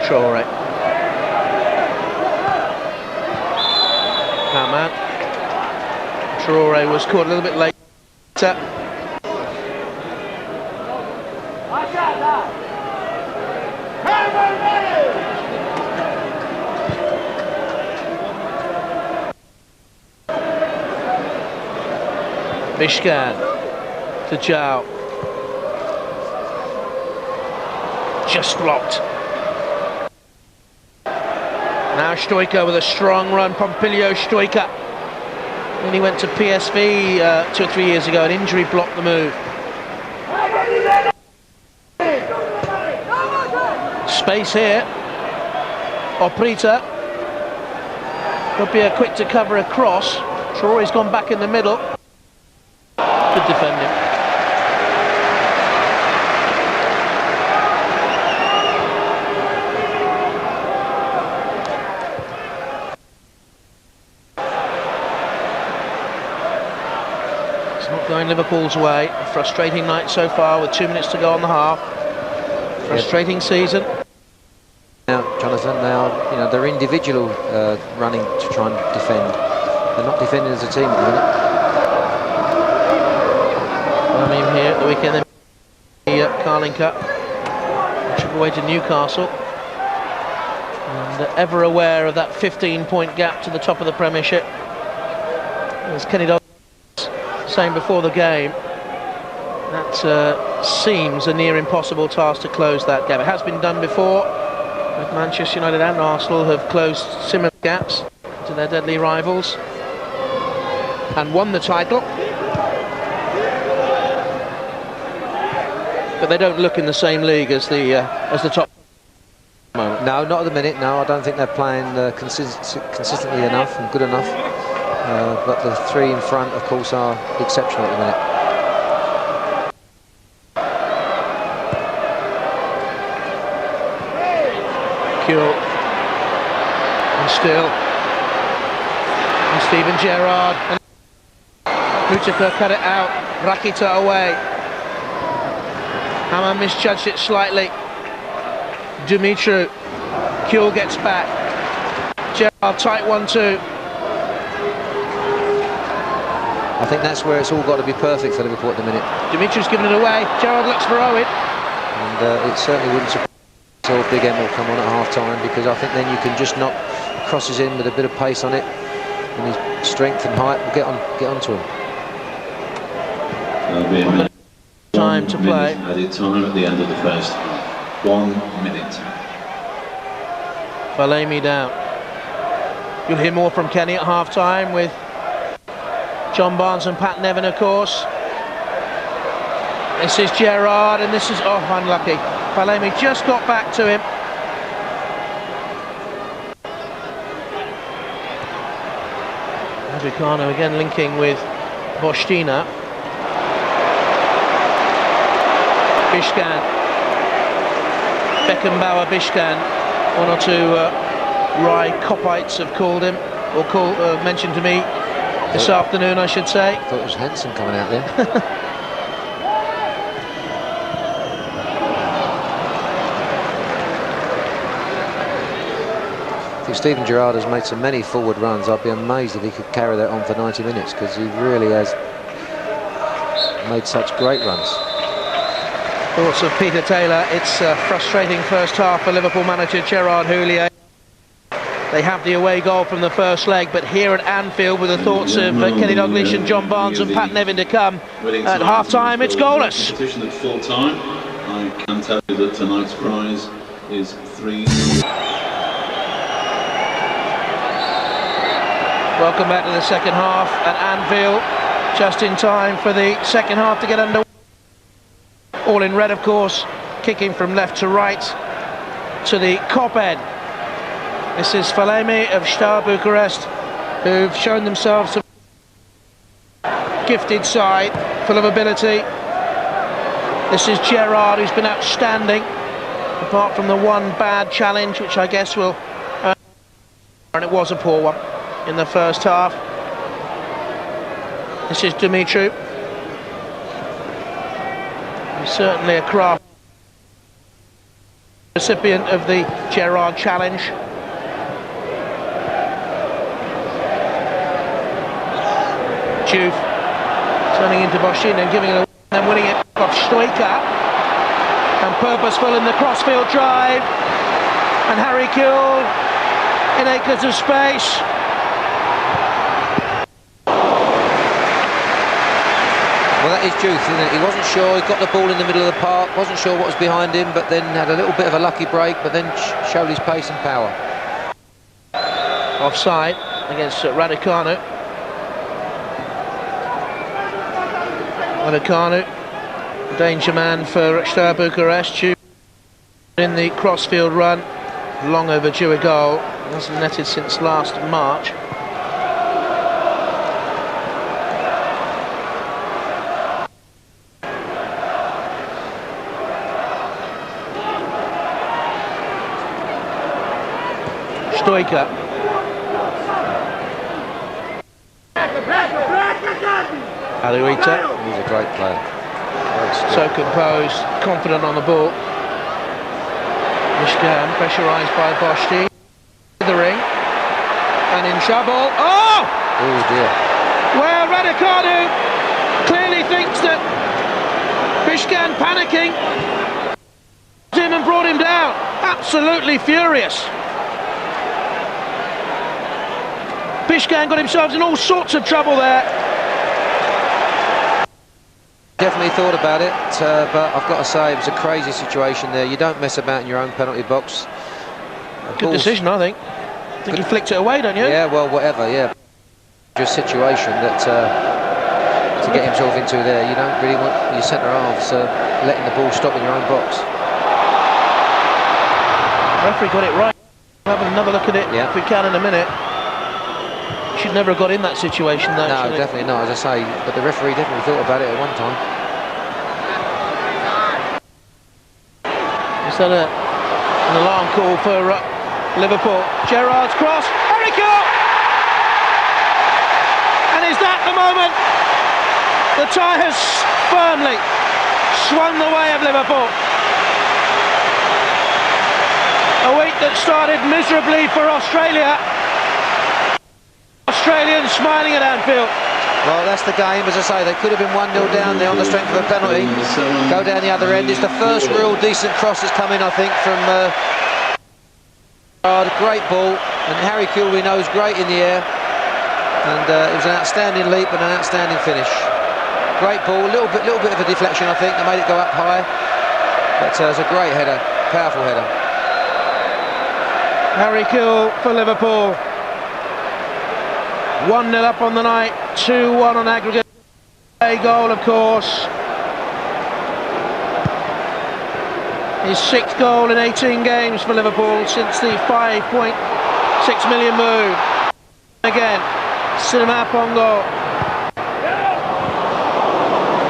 Traore. Man. Traore was caught a little bit late. Mishkan to Zhao. Just blocked. Now Stoica with a strong run. Pompilio Stoica. When he went to PSV 2 or 3 years ago, an injury blocked the move. Space here. Oprita. Would be a quick to cover across. Traore's gone back in the middle. Good defending. It's not going Liverpool's way. A frustrating night so far with 2 minutes to go on the half. Frustrating season. Now, Jonathan, they're individual running to try and defend. They're not defending as a team at the minute. Here at the weekend, the Carling Cup, trip away to Newcastle, and ever aware of that 15-point gap to the top of the Premiership. As Kenny Douglas was saying before the game, that seems a near impossible task to close that gap. It has been done before. Both Manchester United and Arsenal have closed similar gaps to their deadly rivals and won the title. But they don't look in the same league as the top. No, not at the minute. No, I don't think they're playing consistently enough and good enough. But the three in front, of course, are exceptional at the minute. Kuhl. And still. And Steven Gerrard. And Mutika cut it out. Rakita away. Hammer misjudged it slightly. Dumitru. Kuhl gets back. Gerrard tight 1-2. I think that's where it's all got to be perfect for Liverpool at the minute. Dumitru's given it away. Gerrard looks for Owen. And it certainly wouldn't surprise me if Big M will come on at half-time, because I think then you can just knock crosses in with a bit of pace on it, and his strength and height will get onto him. Time to play. Added time at the end of the first 1 minute. Falemi down. You'll hear more from Kenny at half-time with John Barnes and Pat Nevin, of course. This is Gerrard, and this is unlucky. Falemi just got back to him. Adricano again linking with Bostina. Bishkan. Beckenbauer Bishkan. One or two Rye Coppites have called him, or mentioned to me this afternoon, I should say. I thought it was Henson coming out there. I think Steven Gerrard has made so many forward runs. I'd be amazed if he could carry that on for 90 minutes, because he really has made such great runs. Thoughts of Peter Taylor. It's a frustrating first half for Liverpool manager Gerard Houllier. They have the away goal from the first leg, but here at Anfield, with the thoughts of Kenny Dalglish and John Barnes and Pat Nevin to come, at half-time it's goalless. Competition at full time. I can tell you that tonight's prize is 3. Welcome back to the second half at Anfield, just in time for the second half to get underway. All in red, of course, kicking from left to right to the Kop end. This is Falemi of Steaua Bucharest, who've shown themselves a gifted side, full of ability. This is Gerrard, who's been outstanding, apart from the one bad challenge, which I guess will and it was a poor one in the first half. This is Dumitru. He's certainly a craft recipient of the Gerrard challenge. Juve turning into Boshin and giving it away and winning it off Stoica. And purposeful in the crossfield drive. And Harry Kewell in acres of space. Well, that is Juve, isn't it? He wasn't sure, he got the ball in the middle of the park, wasn't sure what was behind him, but then had a little bit of a lucky break, but then showed his pace and power. Offside against Raducanu. Raducanu, danger man for Steaua Bucharest, in the crossfield run, long overdue a goal, hasn't netted since last March. Stoica. Aluita. He's a great player. So composed, confident on the ball. Mishkan pressurised by Boshti. The ring. And in trouble. Oh! Oh dear. Well, Raducanu clearly thinks that Mishkan panicking him and brought him down. Absolutely furious. Bishkan got himself in all sorts of trouble there. Definitely thought about it, but I've got to say it was a crazy situation there. You don't mess about in your own penalty box. Good decision, I think. I think you flicked it away, don't you? Yeah, well, whatever, yeah. Just situation that to get himself into there, you don't really want your centre halves letting the ball stop in your own box. Referee got it right. We'll have another look at it if we can in a minute. Should never have got in that situation though. No, definitely not, as I say, but the referee definitely thought about it at one time. Is that an alarm call for Liverpool? Gerrard's cross, Harry Kewell! And is that the moment? The tie has firmly swung the way of Liverpool. A week that started miserably for Australia. Australians smiling at Anfield. Well, that's the game, as I say, they could have been 1-0 down there on the strength of a penalty. Go down the other end. It's the first real decent cross that's come in, I think, from a great ball, and Harry Kewell, we know, is great in the air, and it was an outstanding leap and an outstanding finish. Great ball, a little bit of a deflection, I think, that made it go up high, but it was a great header, powerful header. Harry Kewell for Liverpool. 1-0 up on the night, 2-1 on aggregate. A goal, of course. His 6th goal in 18 games for Liverpool since the 5.6 million move. Again, Cinema Pongo.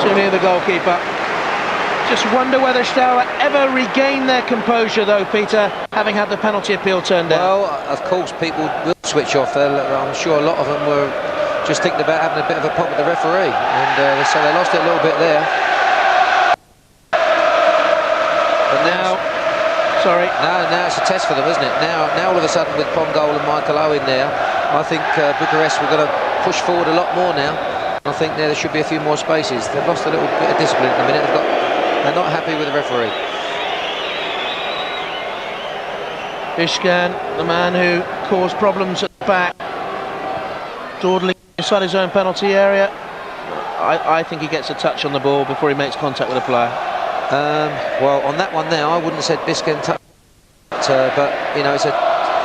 Too near the goalkeeper. Just wonder whether Steaua ever regain their composure, though, Peter, having had the penalty appeal turned down. Well, of course, people will switch off. I'm sure a lot of them were just thinking about having a bit of a pop with the referee, and so they lost it a little bit there. But now, now it's a test for them, isn't it? Now all of a sudden, with Pongo and Michael Owen there, I think Bucharest were going to push forward a lot more now. I think there should be a few more spaces. They've lost a little bit of discipline in a minute. They're not happy with the referee. Bishkan, the man who caused problems at the back, dawdling inside his own penalty area. I think he gets a touch on the ball before he makes contact with a player. Well, on that one there, I wouldn't have said Bishkan touch, but you know, it's a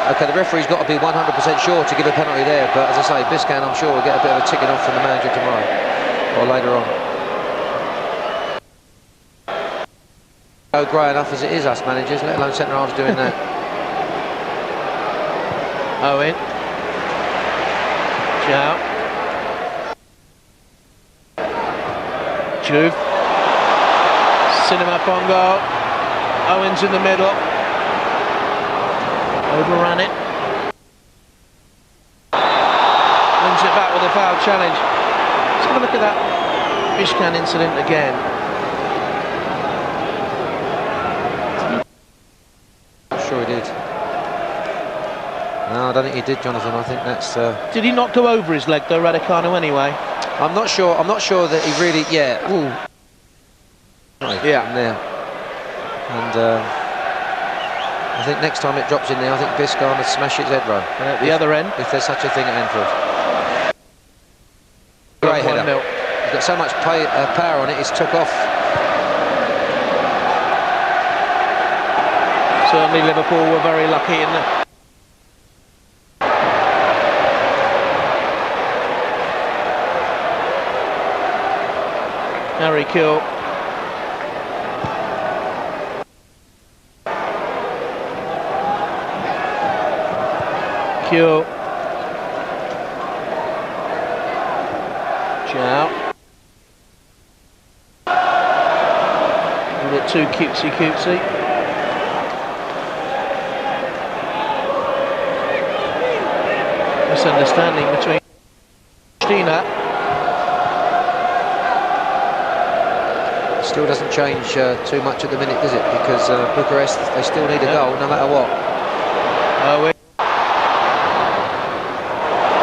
Okay, the referee's got to be 100% sure to give a penalty there, but as I say, Biscan, I'm sure, will get a bit of a ticking off from the manager tomorrow, or later on. So grey enough as it is, us managers, let alone centre-halves doing that. Owen. Chow. Juve. Cinema Pongo. Owens in the middle. Overran it. Wins it back with a foul challenge. Let's have a look at that Biscan incident again. I'm sure he did. No, I don't think he did, Jonathan. I think that's... Did he not go over his leg though, Raducanu, anyway? I'm not sure that he really... Yeah. Ooh. Yeah. There. And I think next time it drops in there, I think Biscan will smash its head row. And at the other end, if there's such a thing at Anfield. Great header. He's got so much power on it, it's took off. Certainly Liverpool were very lucky in the... Harry Kill. Kill. Chow. A bit too cutesy. Misunderstanding between Steaua. Still doesn't change too much at the minute, does it? Because Bucureti, they still need a goal no matter what.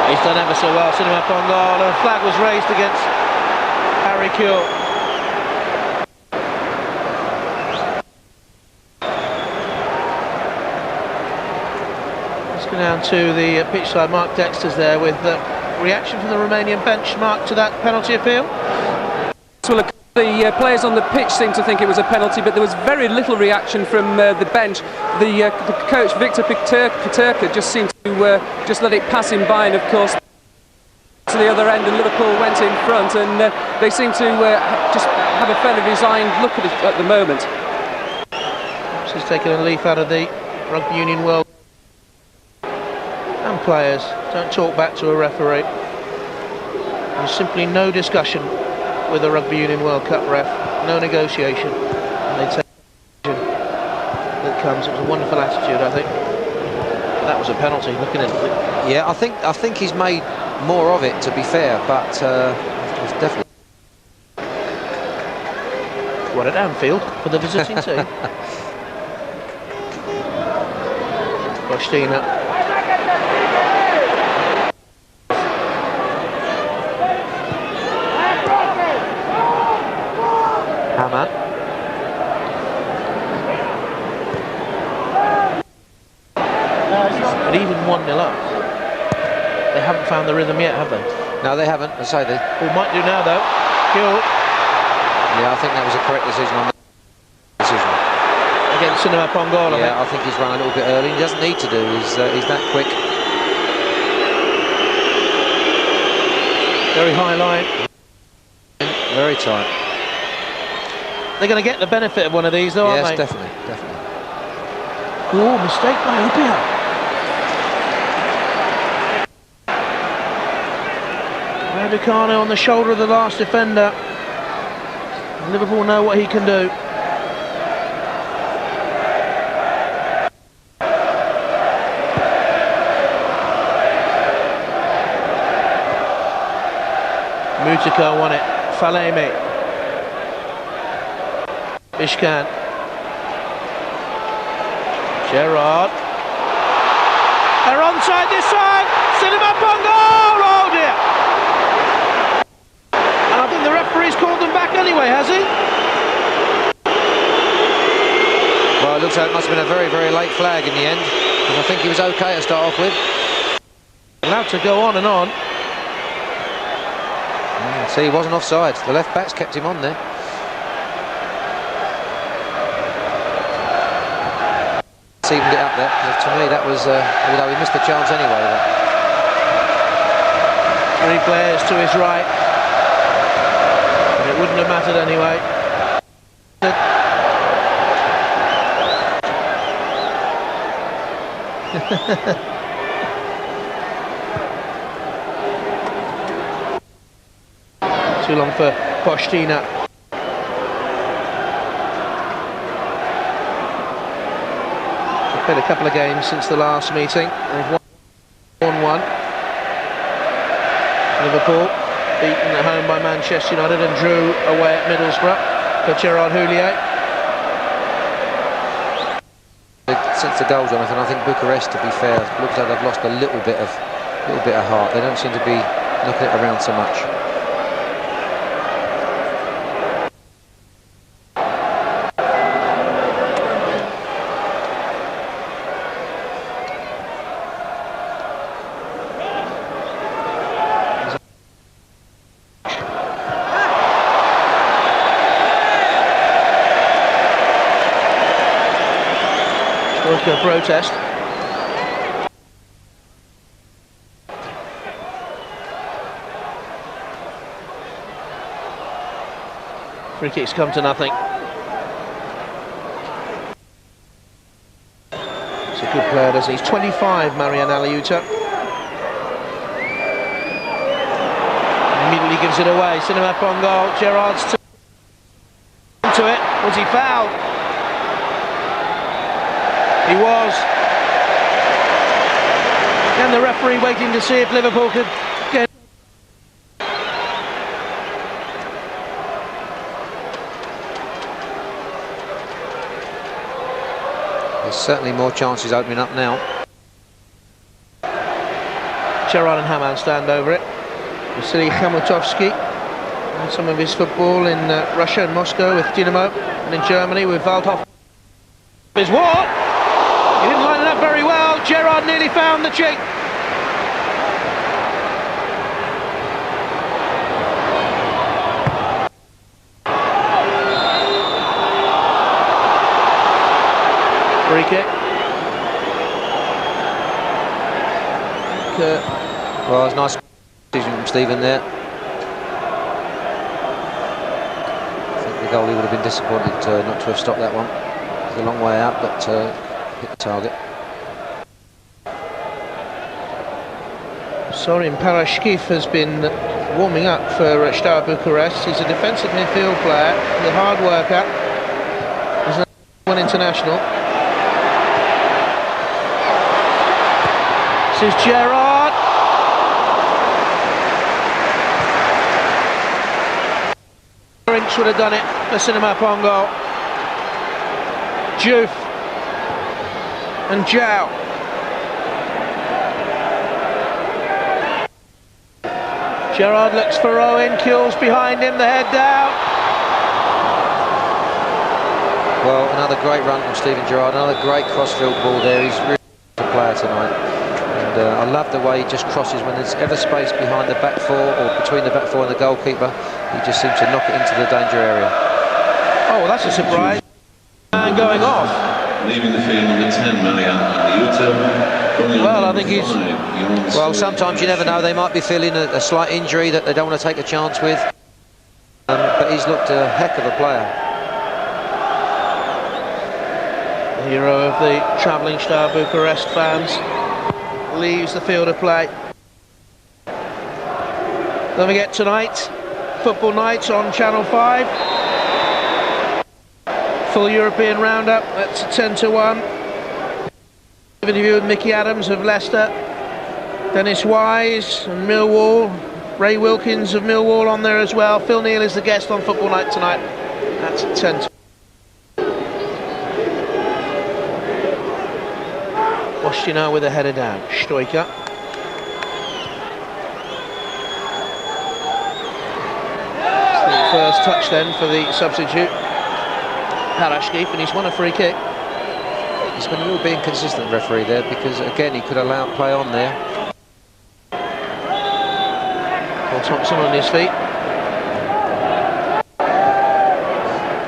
He's done ever so well. Cinema Pongo. The flag was raised against Harry Kill. Let's go down to the pitch side. Mark Dexter's there with the reaction from the Romanian bench, Mark, to that penalty appeal. Well, the players on the pitch seemed to think it was a penalty, but there was very little reaction from the bench. The coach, Victor Peterka, just seemed to just let it pass him by, and of course to the other end, and Liverpool went in front, and they seem to just have a fairly resigned look at it at the moment. Perhaps he's taken a leaf out of the Rugby Union world. And players, don't talk back to a referee. There's simply no discussion with a Rugby Union World Cup ref, no negotiation, and they take the decision that comes. It was a wonderful attitude, I think. That was a penalty, looking at it. Yeah, I think he's made more of it, to be fair, but it's definitely... What at Anfield for the visiting team. Steaua. Hammer. But even 1-0 up, they haven't found the rhythm yet, have they? No, they haven't. I say they... Well, might do now, though. Kill. Yeah, I think that was a correct decision on the decision. Against Cinema Pongo. Yeah, I think he's run a little bit early. He doesn't need to do. He's that quick. Very high line. Very tight. They're going to get the benefit of one of these, though, aren't they? Yes, definitely. Oh, mistake by Opia. Raducanu on the shoulder of the last defender. Liverpool know what he can do. Mutiko won it. Falemi. Biscan. Gerrard. They're onside this time. Cinema Pongo. Oh dear. And I think the referee's called them back anyway, has he? Well, it looks like it must have been a very, very late flag in the end, because I think he was okay to start off with. Allowed to go on and on. See, he wasn't offside. The left back's kept him on there. that's evened it up there. To me, that was, although he missed the chance anyway. Three players to his right. And it wouldn't have mattered anyway. Too long for Postina. They've played a couple of games since the last meeting. They've won one. Liverpool beaten at home by Manchester United and drew away at Middlesbrough for Gerard Houllier. Since the goal, Jonathan, I think Bucureti, to be fair, looks like they've lost a little bit of heart. They don't seem to be looking it around so much. Protest. Free kicks come to nothing. He's a good player, doesn't he? He's 25, Marian Aliuta. Immediately gives it away. Cinema on goal. Gerrard's to it. Was he fouled? He was. And the referee waiting to see if Liverpool could get. There's certainly more chances opening up now. Gerrard and Hamann stand over it. Vasily Khamutovsky and some of his football in Russia and Moscow with Dinamo, and in Germany with Waldhof. Is what? He didn't line it up very well. Gerrard nearly found the cheek. Free kick. Well, it's nice decision from Stephen there. I think the goalie would have been disappointed not to have stopped that one. It's a long way out, but hit the target. Sorin Parashkiv has been warming up for Steaua Bucharest. He's a defensive midfield player, a hard worker. He's one international. This is Gerrard. Inch would have done it for Cinema Pongo. Juf and Zhao. Gerrard looks for Owen, kills behind him, the head down. Well, another great run from Steven Gerrard, another great cross-field ball there. He's really a player tonight. And I love the way he just crosses when there's ever space behind the back four or between the back four and the goalkeeper. He just seems to knock it into the danger area. Oh, that's a surprise. And going off. Leaving the field number 10, Marian Aliuta. Well, I think he's... Well, sometimes you never know. They might be feeling a slight injury that they don't want to take a chance with. But he's looked a heck of a player. The hero of the travelling Steaua Bucharest fans leaves the field of play. Don't forget tonight, football nights on Channel 5. Full European roundup, that's 10 to 1. Interview with Mickey Adams of Leicester, Dennis Wise and Millwall, Ray Wilkins of Millwall on there as well. Phil Neal is the guest on Football Night tonight. That's 10 to 1. Postina with a header down. Stoica. It's the first touch then for the substitute. Parashkiv, and he's won a free kick. He's been a little bit inconsistent, referee, there, because again he could allow play on there. Paul Thompson on his feet.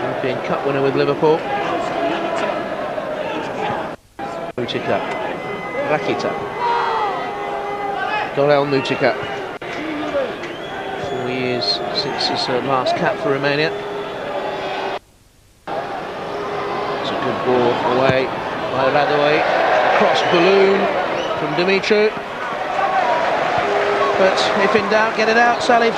European Cup winner with Liverpool. Mutika, Rakita, Dorel Mutika. 4 years since his last cap for Romania. It's a good ball away by Radaway. Cross balloon from Dumitru. But if in doubt, get it out, Salih.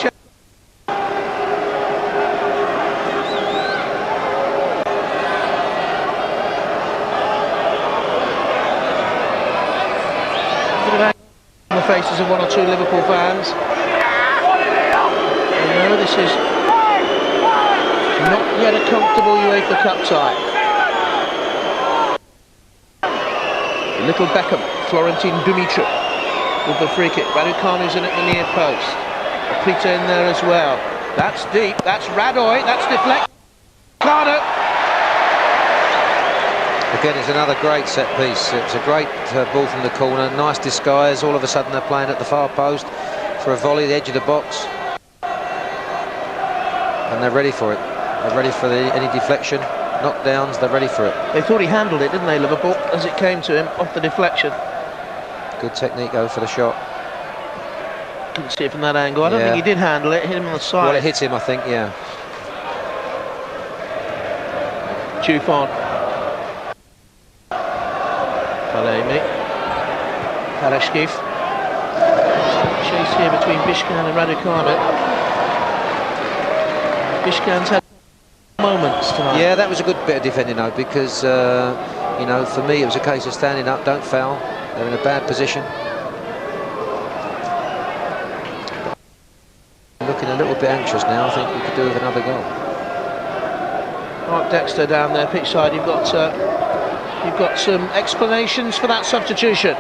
On the faces of one or two Liverpool fans. No, this is not yet a comfortable UEFA Cup tie. Little Beckham, Florentine Dumitru with the free kick. Raducanu's in at the near post. Peter in there as well. That's deep, that's Radoy, that's deflect. Kanu. Again, it's another great set piece. It's a great ball from the corner, nice disguise. All of a sudden they're playing at the far post for a volley, the edge of the box. And they're ready for it. They're ready for any deflection, knockdowns, they're ready for it. They thought he handled it, didn't they, Liverpool, as it came to him off the deflection. Good technique, though, for the shot. Couldn't see it from that angle. I don't think he did handle it, hit him on the side. Well, it hit him, I think, yeah. Chufon. Falemi. Karashkif. Chase here between Bishkan and Raducanu. Bishkan's had moments tonight. Yeah, that was a good bit of defending though, because you know, for me it was a case of standing up, don't foul. They're in a bad position. Looking a little bit anxious now. I think we could do with another goal. Mark Dexter down there, pitch side. You've got some explanations for that substitution.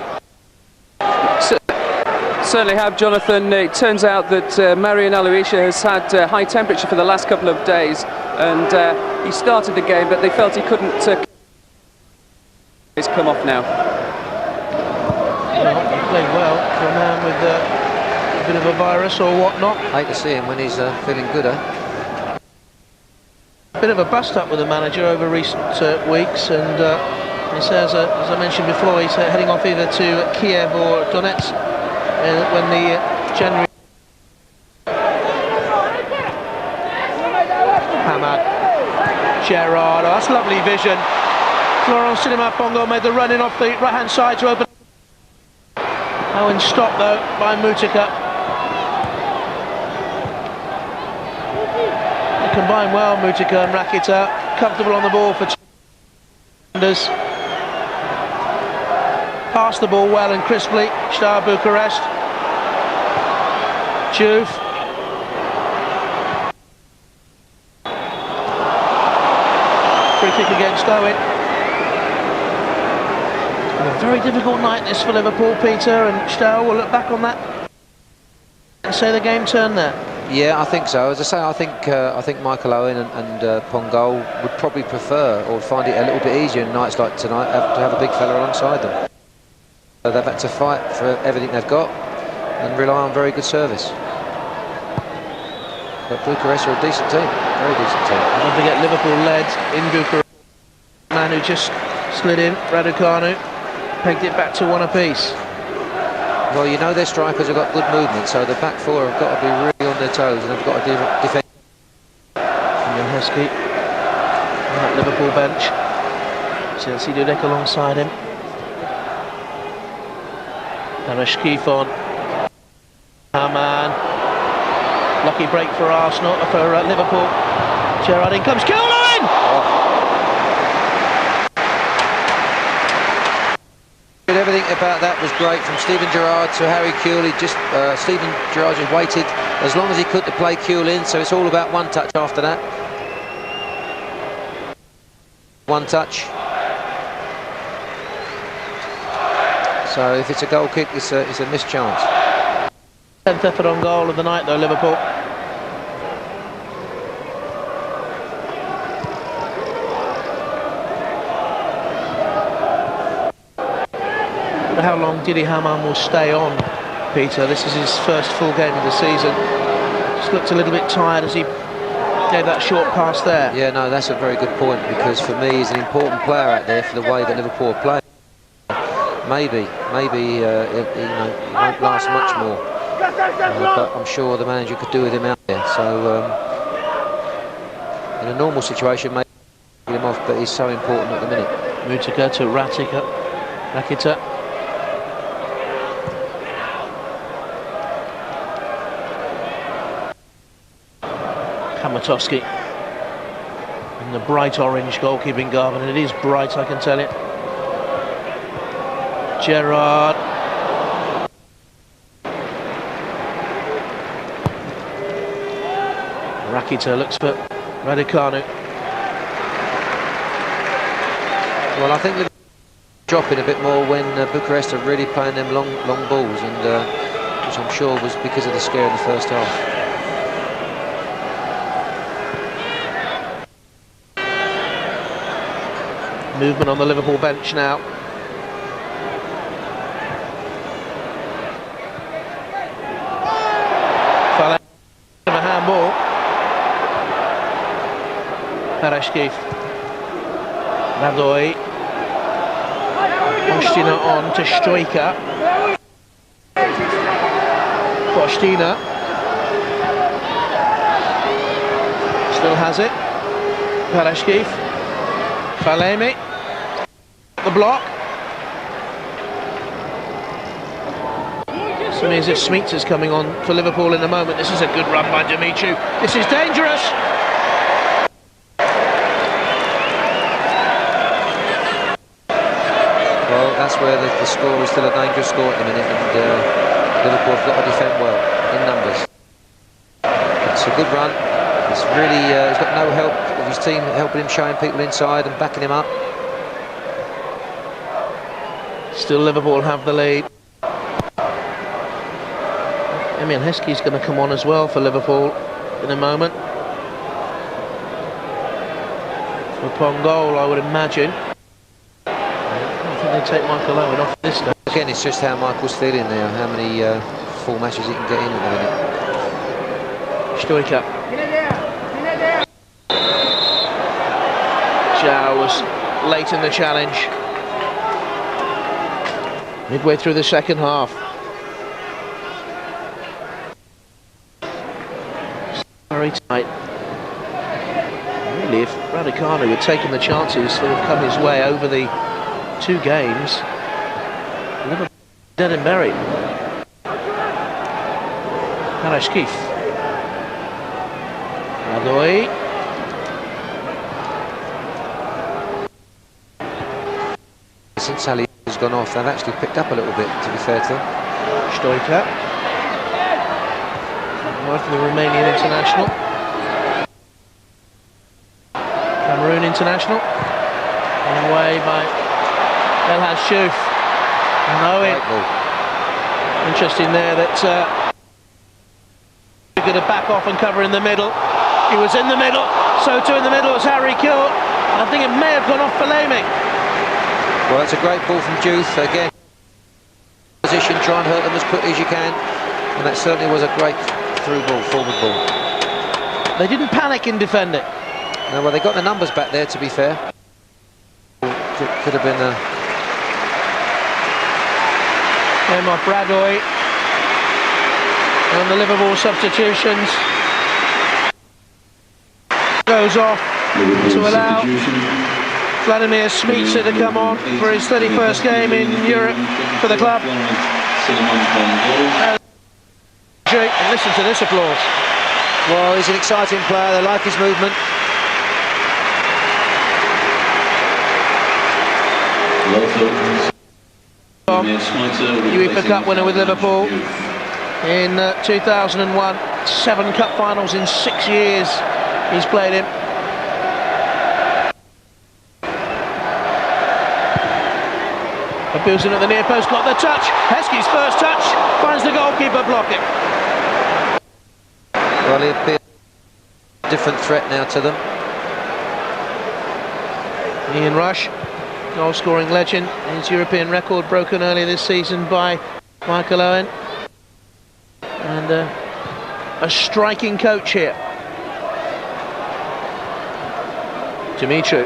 Certainly have, Jonathan. It turns out that Marian Aloysia has had high temperature for the last couple of days, and he started the game, but they felt he couldn't. It's come off now. Well, he played well for a man with a bit of a virus or whatnot. Hate to see him when he's feeling good, eh? Bit of a bust-up with the manager over recent weeks, and he says, as I mentioned before, he's heading off either to Kiev or Donetsk when the January. Hamad, Gerard, oh, that's lovely vision. Florent Sinema-Pongo made the run in off the right-hand side to open. Owen stopped though by Mutika. They combine well, Mutika and Rakita. Comfortable on the ball for Anders. Passed the ball well and crisply. Steaua Bucharest. Juve. Free kick against Owen. And a very difficult night this for Liverpool, Peter, and Steaua will look back on that and say the game turned there. Yeah, I think so. As I say, I think Michael Owen and Pongo would probably prefer or find it a little bit easier in nights like tonight to have a big fella alongside them. So they've had to fight for everything they've got and rely on very good service. But Bucharest are a decent team, very decent team. Don't forget Liverpool led in Bucharest. The man who just slid in, Raducanu, pegged it back to one apiece. Well, you know their strikers have got good movement, so the back four have got to be really on their toes and they've got to defend. Heskey on that Liverpool bench. Chelsea Dudek alongside him. Karashkifon. Haman. Lucky break for Arsenal, for Liverpool. Gerrard in comes Kuhlin! Everything about that was great, from Steven Gerrard to Harry Kewell. Steven Gerrard just waited as long as he could to play Kewell in, so it's all about one touch after that. One touch. So if it's a goal kick, it's a missed chance. 10th effort on goal of the night though, Liverpool. How long Didi Hamann will stay on, Peter? This is his first full game of the season. Just looked a little bit tired as he gave that short pass there. Yeah, no, that's a very good point, because for me he's an important player out there for the way that Liverpool are playing. maybe it won't last much more. But I'm sure the manager could do with him out there. So in a normal situation, maybe get him off, but he's so important at the minute. Mutika to Rakita. Kamatowski in the bright orange goalkeeping garb, and it is bright, I can tell you. Gerrard. Rakita looks for Raducanu. Well, I think they're dropping a bit more when Bucharest are really playing them long balls, and which I'm sure was because of the scare in the first half. Movement on the Liverpool bench now. A handball. Parashkiv. Radoy. Postina on to Stoika. Postina. Still has it. Parashkiv. Falemi. The block. So as if Smeets is coming on for Liverpool in a moment. This is a good run by Dumitru. This is dangerous. Well, that's where the score is still a dangerous score at the minute, and Liverpool have got to defend well in numbers. It's a good run. It's really he's got no help of his team helping him, showing people inside and backing him up. Still Liverpool have the lead. Emil Heskey's going to come on as well for Liverpool in a moment. Upon goal, I would imagine. I think they take Michael Owen off this stage. Again, it's just how Michael's feeling now, how many full matches he can get in at the minute. Stoika. Zhao was late in the challenge. Midway through the second half. Very tight. Really, if Raducanu had taken the chances that have come his way over the 2 games, Liverpool dead and buried. Parashkiv. Radoy. Since Ali has gone off, they've actually picked up a little bit, to be fair to them. Stoika. Right for the Romanian international. Cameroon international. And away by Elhaj Shouf. And Owen. Interesting there that going to back off and cover in the middle. He was in the middle. So too in the middle was Harry Kill. I think it may have gone off for Laming. Well, that's a great ball from Juth. Again, position, try and hurt them as quickly as you can. And that certainly was a great through ball, forward ball. They didn't panic in defending. No, well, they got the numbers back there, to be fair. Could have been a... Came off Radoy. And the Liverpool substitutions. Goes off to allow Vladimir Smeets to come on for his 31st game in Europe for the club. And listen to this applause. Well, he's an exciting player. They like his movement. UEFA Cup winner with Liverpool in 2001. 7 cup finals in 6 years he's played in. Abusing at the near post, got the touch. Heskey's first touch, finds the goalkeeper blocking. Well, he'll be a different threat now to them. Ian Rush, goal-scoring legend. His European record broken earlier this season by Michael Owen. And a striking coach here. Dumitru.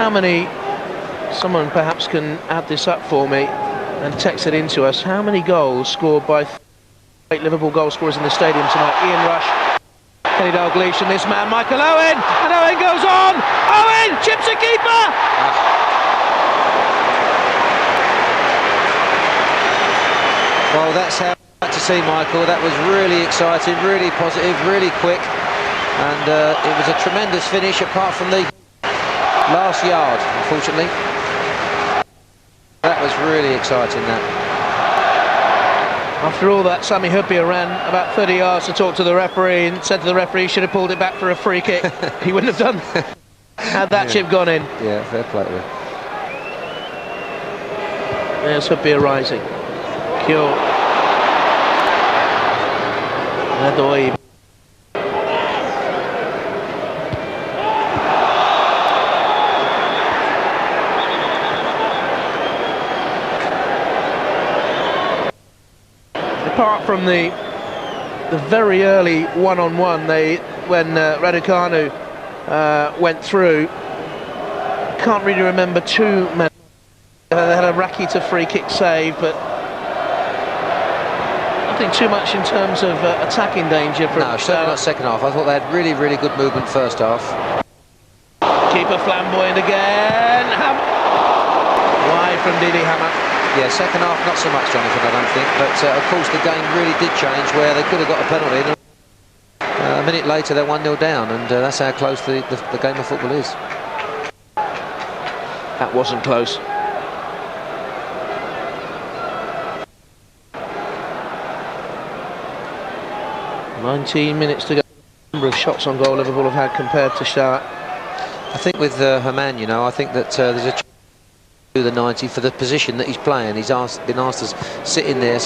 how many, someone perhaps can add this up for me and text it into us, how many goals scored by 8 Liverpool goal scorers in the stadium tonight? Ian Rush, Kenny Dalglish, and this man Michael Owen, and Owen goes on! Owen chips a keeper! Well, that's how I like to see Michael. That was really exciting, really positive, really quick, and it was a tremendous finish apart from the last yard, unfortunately. That was really exciting, that. After all that, Sami Hyypiä ran about 30 yards to talk to the referee and said to the referee he should have pulled it back for a free kick. He wouldn't have done had that chip gone in. Yeah, fair play to him. There's Hyypiä rising. Kill. Nadoi. Apart from the very early one-on-one, when Raducanu went through, can't really remember too many. They had a Rakita free kick save, but nothing too much in terms of attacking danger. No, certainly not second half. I thought they had really, really good movement first half. Keeper flamboyant again. Wide from Didi Hammer. Yeah, second half not so much, Jonathan, I don't think. But of course the game really did change where they could have got a penalty. A minute later they're 1-0 down, and that's how close the game of football is. That wasn't close. "19 minutes to go." Number of shots on goal Liverpool have had compared to Steaua. I think with Herman, you know, I think that there's a chance to do the 90 for the position that he's playing. He's been asked to sit in there,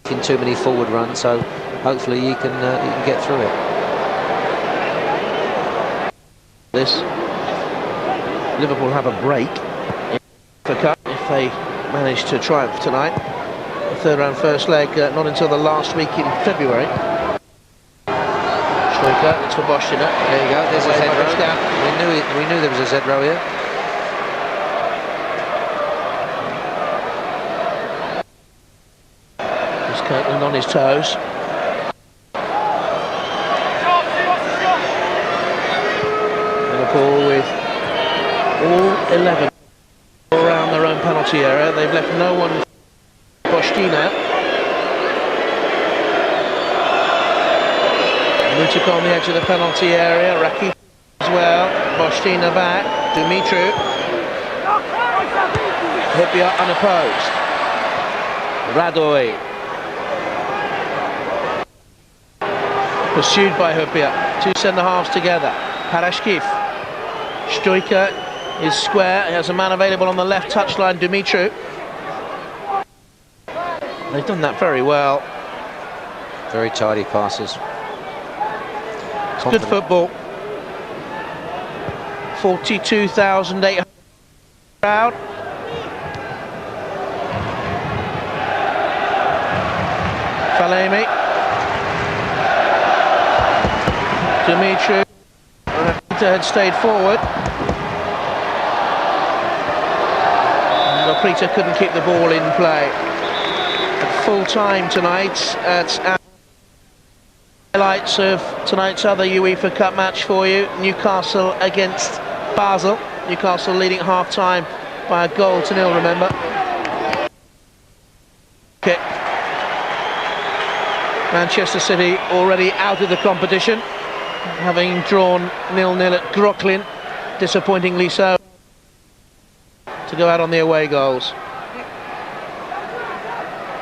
making too many forward runs, so hopefully he can get through it. Liverpool have a break in the Cup if they manage to triumph tonight. The third round first leg not until the last week in February. It's for Boschina. There you go, there's a Z row. We knew there was a Z row here. He's Kirkland on his toes. Liverpool with all 11 around their own penalty area. They've left no one. Boschina. Mutic on the edge of the penalty area, Rakita as well, Boschina back, Dumitru. Hyypiä unopposed. Radoi. Pursued by Hyypiä, 2 centre-halves together. Parashkif. Stoica is square, he has a man available on the left touchline, Dumitru. They've done that very well. Very tidy passes. It's good football. 42,800 crowd. Falemi. Dumitru. Rakita had stayed forward. Rakita couldn't keep the ball in play. At full time tonight at highlights of tonight's other UEFA Cup match for you. Newcastle against Basel. Newcastle leading at half-time by a goal to 0, remember. Kick. Manchester City already out of the competition, having drawn 0-0 at Groklin, disappointingly so, to go out on the away goals.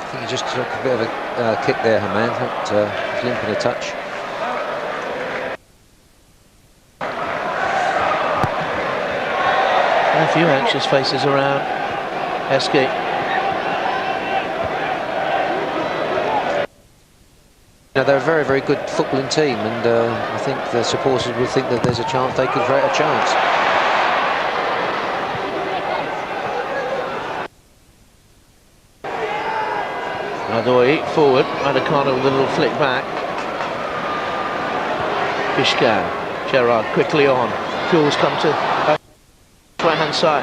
I think he just took a bit of a kick there, Herman. He's limping a touch. A few anxious faces around Eski. Now, they're a very, very good footballing team, and I think the supporters will think that there's a chance they could create a chance. Nadoi forward, Raducanu with a little flick back. Ishkan, Gerrard quickly on. Jules come to right hand outside.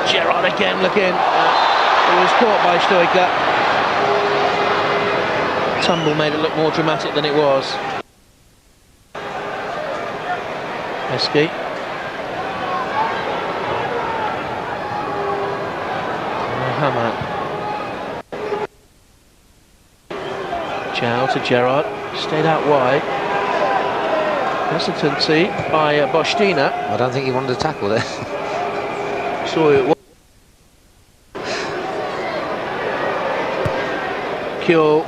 Gerrard again looking. It was caught by Steaua. Tumble made it look more dramatic than it was. Heskey. Hammett. Chow to Gerrard. Stayed out wide. Hesitancy by Bostina. I don't think he wanted to tackle there. Saw it. Kjell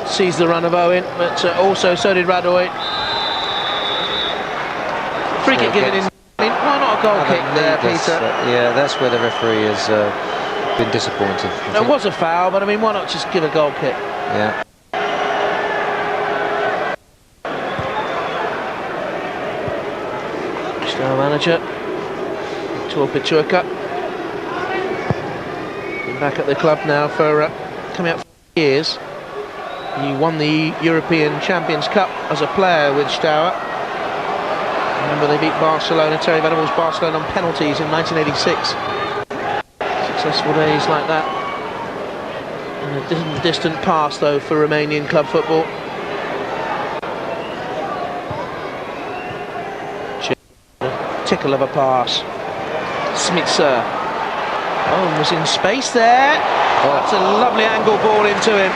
sees the run of Owen, but also so did Radoy. Free kick given in. Why not a goal kick there, Peter? Yeah, that's where the referee has been disappointed. It was a foul, but I mean, why not just give a goal kick? Yeah. Steaua manager Torpiturka. Been back at the club now for coming up for years. He won the European Champions Cup as a player with Steaua. Remember, they beat Barcelona, Terry Venables' Barcelona on penalties in 1986. Successful days like that. In a distant past, though, for Romanian club football. Tickle of a pass. Smitser. Oh, was in space there. That's a lovely angle ball into him.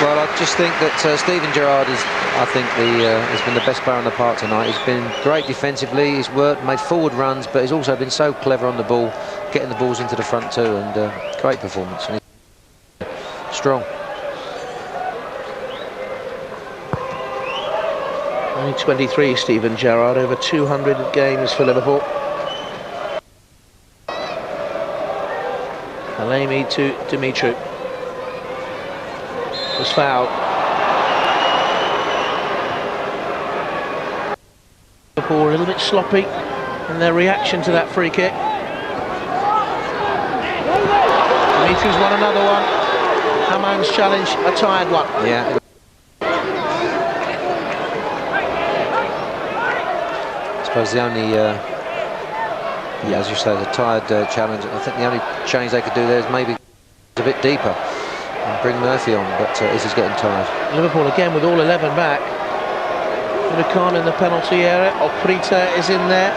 Well, I just think that Steven Gerrard is, I think, has been the best player on the park tonight. He's been great defensively. He's worked, made forward runs, but he's also been so clever on the ball, getting the balls into the front too, and great performance. And he's strong. Only 23, Steven Gerrard, over 200 games for Liverpool. Halemi to Dimitru. Was fouled. Liverpool a little bit sloppy in their reaction to that free kick. Dimitru's won another one. Hammond's challenge, a tired one. Yeah. I suppose the only, as you say, the tired challenge. I think the only change they could do there is maybe a bit deeper and bring Murphy on, but this is getting tired. Liverpool again with all 11 back. Khan in the penalty area. Oprita is in there.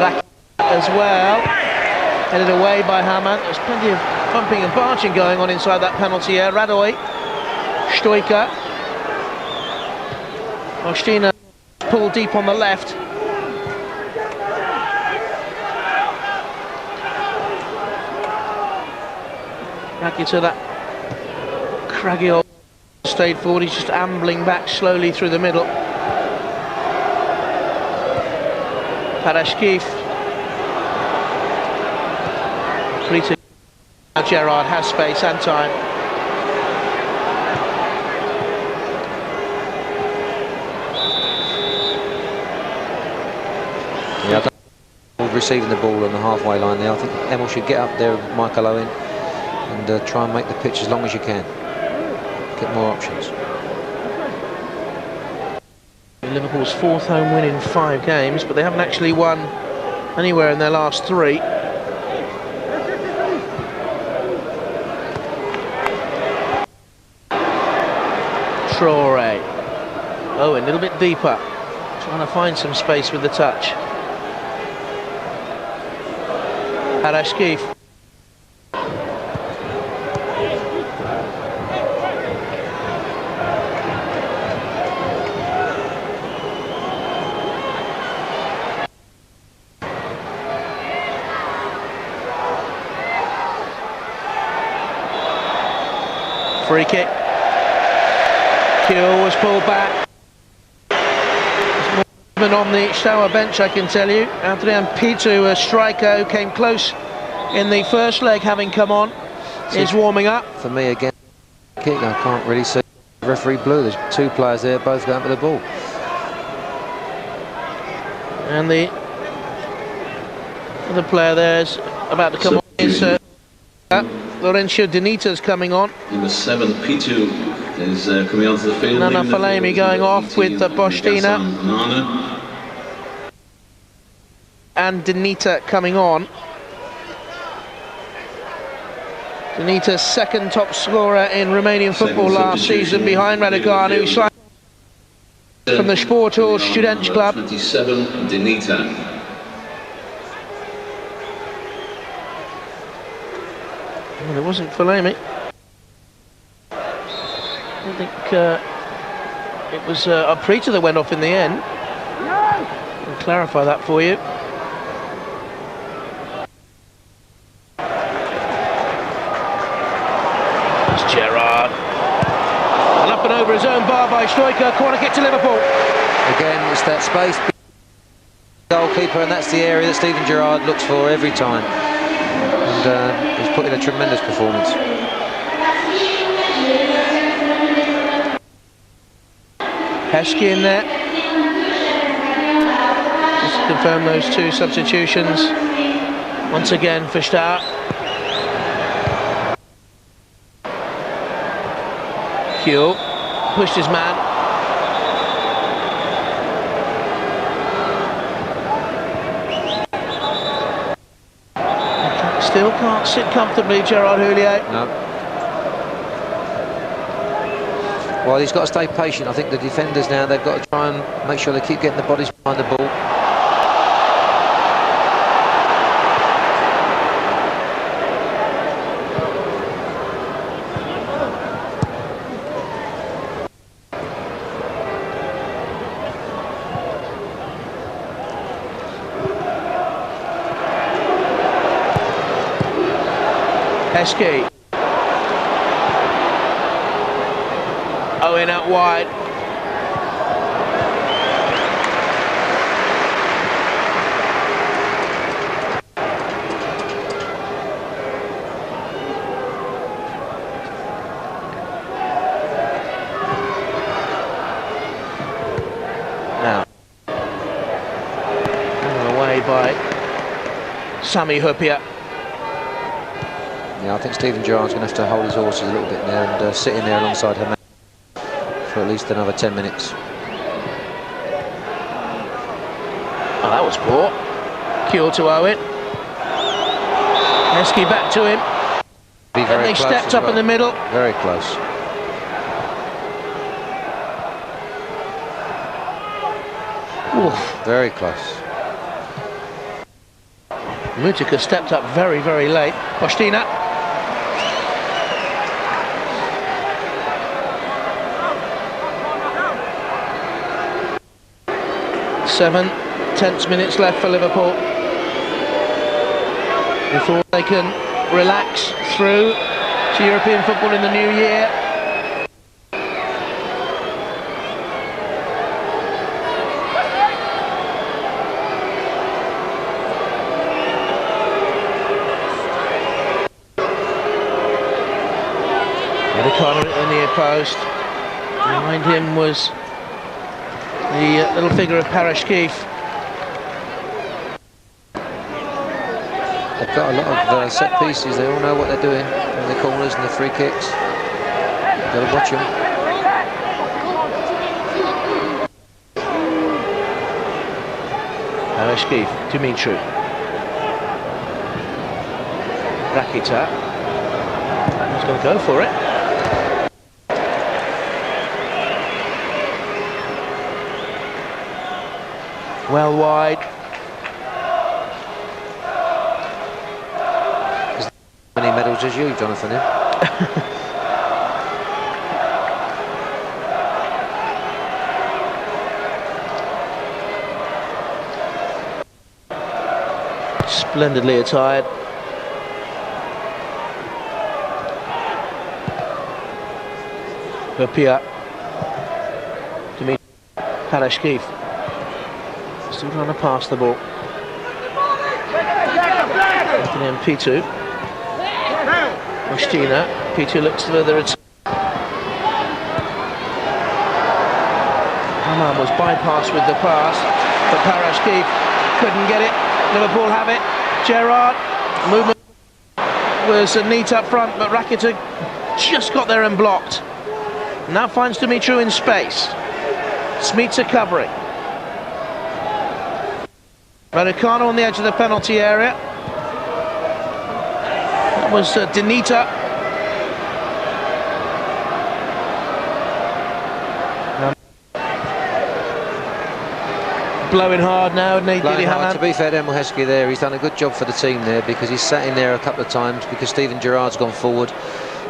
Rak as well. Headed away by Hammond. There's plenty of pumping and barging going on inside that penalty area. Radoy. Stoica. Ostina pulled deep on the left. Raki to that craggy old stayed forward. He's just ambling back slowly through the middle. Parashkif. Gerrard has space and time. Yeah, receiving the ball on the halfway line there. I think Emil should get up there with Michael Owen and try and make the pitch as long as you can. Get more options. Liverpool's fourth home win in 5 games, but they haven't actually won anywhere in their last 3. Traore. Oh, a little bit deeper. Trying to find some space with the touch. Parashkif. Free kick. Kjell was pulled back. There's movement on the Steaua bench, I can tell you. Adrian Pitu, a striker who came close in the first leg, having come on, is warming up. For me, again, kick, I can't really see the referee blew. There's 2 players there, both going for the ball. And the other player there is about to come on. Is Laurencio Denita's coming on. Number 7, Pitu, is coming onto the field. Nana Falemi going off with Bostina. and Denita coming on. Denita's second top scorer in Romanian football last season, behind Raducanu, signed from the Sportul Studenți Club. 27, Denita. Well, it wasn't Falemi. I think it was Aprita that went off in the end. I'll clarify that for you. It's Gerrard. And up and over his own bar by Stoica. Corner kick to Liverpool. Again, it's that space goalkeeper, and that's the area that Steven Gerrard looks for every time. And he's put in a tremendous performance. Heskey in there. Just to confirm those two substitutions. Once again for Steaua. Kuhl pushed his man. Still can't sit comfortably, Gerard Houllier. No. Well, he's got to stay patient. I think the defenders now, they've got to try and make sure they keep getting the bodies behind the ball. Heskey. Owen out wide. Now, away by Sami Hyypiä. Yeah, I think Steven Gerrard's going to have to hold his horses a little bit there and sit in there alongside her man for at least another 10 minutes. Oh, that was poor. Kuhl to Owen. Heskey back to him. Be very and they close stepped as up well. in the middle. Very close. Oof. Very close. Mutica stepped up very, very late. Postina. Seven tense minutes left for Liverpool before they can relax through to European football in the new year. Raducanu at the near post. Behind him was the little figure of Parashkeef. They've got a lot of set pieces. They all know what they're doing in the corners and the free kicks. You've got to watch them. Parashkeef, Dumitru. Rakita. He's going to go for it. Well wide. As many medals as you, Jonathan. Splendidly attired. Hyypiä. Dimitri Parashkeef. Still trying to pass the ball. And P2. Postina. P2 looks further at. Haman was bypassed with the pass, but Parashkeef couldn't get it. Liverpool have it. Gerrard. Movement was neat up front, but Rakita just got there and blocked. Now finds Dumitru in space. Smeets covering. Raducanu on the edge of the penalty area. That was Denita. Blowing hard now, isn't he? Blowing hard. To be fair to Heskey there, he's done a good job for the team there, because he's sat in there a couple of times because Steven Gerrard's gone forward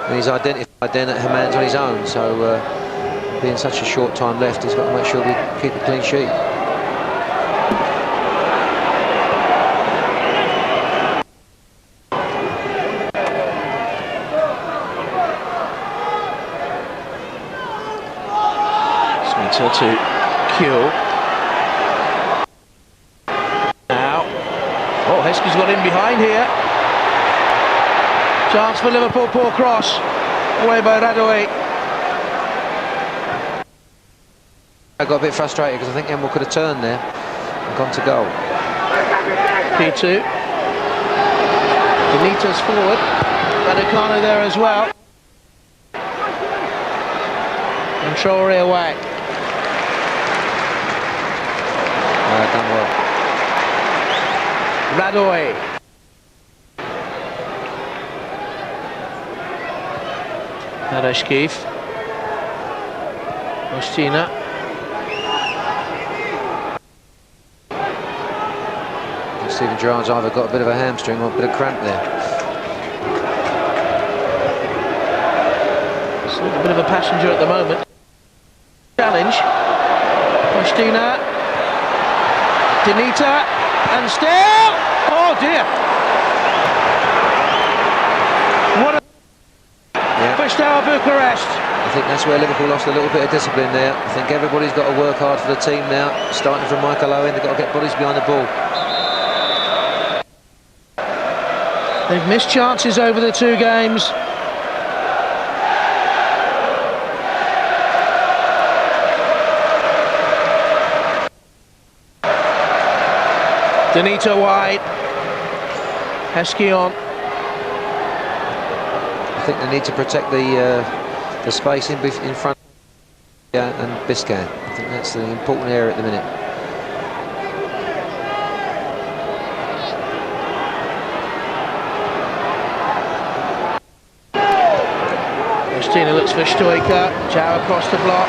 and he's identified then that Hammond's on his own, so being such a short time left, he's got to make sure we keep a clean sheet. Smita to Kuhl. Oh, Heskey's got in behind here. Chance for Liverpool, poor cross. Away by Radoi. I got a bit frustrated because I think Emil could have turned there and gone to goal. P2. Benitez forward. Raducanu there as well. And Traore away. Done well. Radoi. Arashkif. Ostina. Steven Gerrard's either got a bit of a hamstring or a bit of cramp there. It's a bit of a passenger at the moment. Challenge. Ostina. Denita. And still, oh dear! What a for Steaua Bucharest. I think that's where Liverpool lost a little bit of discipline there. I think everybody's got to work hard for the team now, starting from Michael Owen. They've got to get bodies behind the ball. They've missed chances over the two games. Denita wide. Heskey on. I think they need to protect the space in front and Biscan. I think that's the important area at the minute. Ostina looks for Stoica. Chow across the block.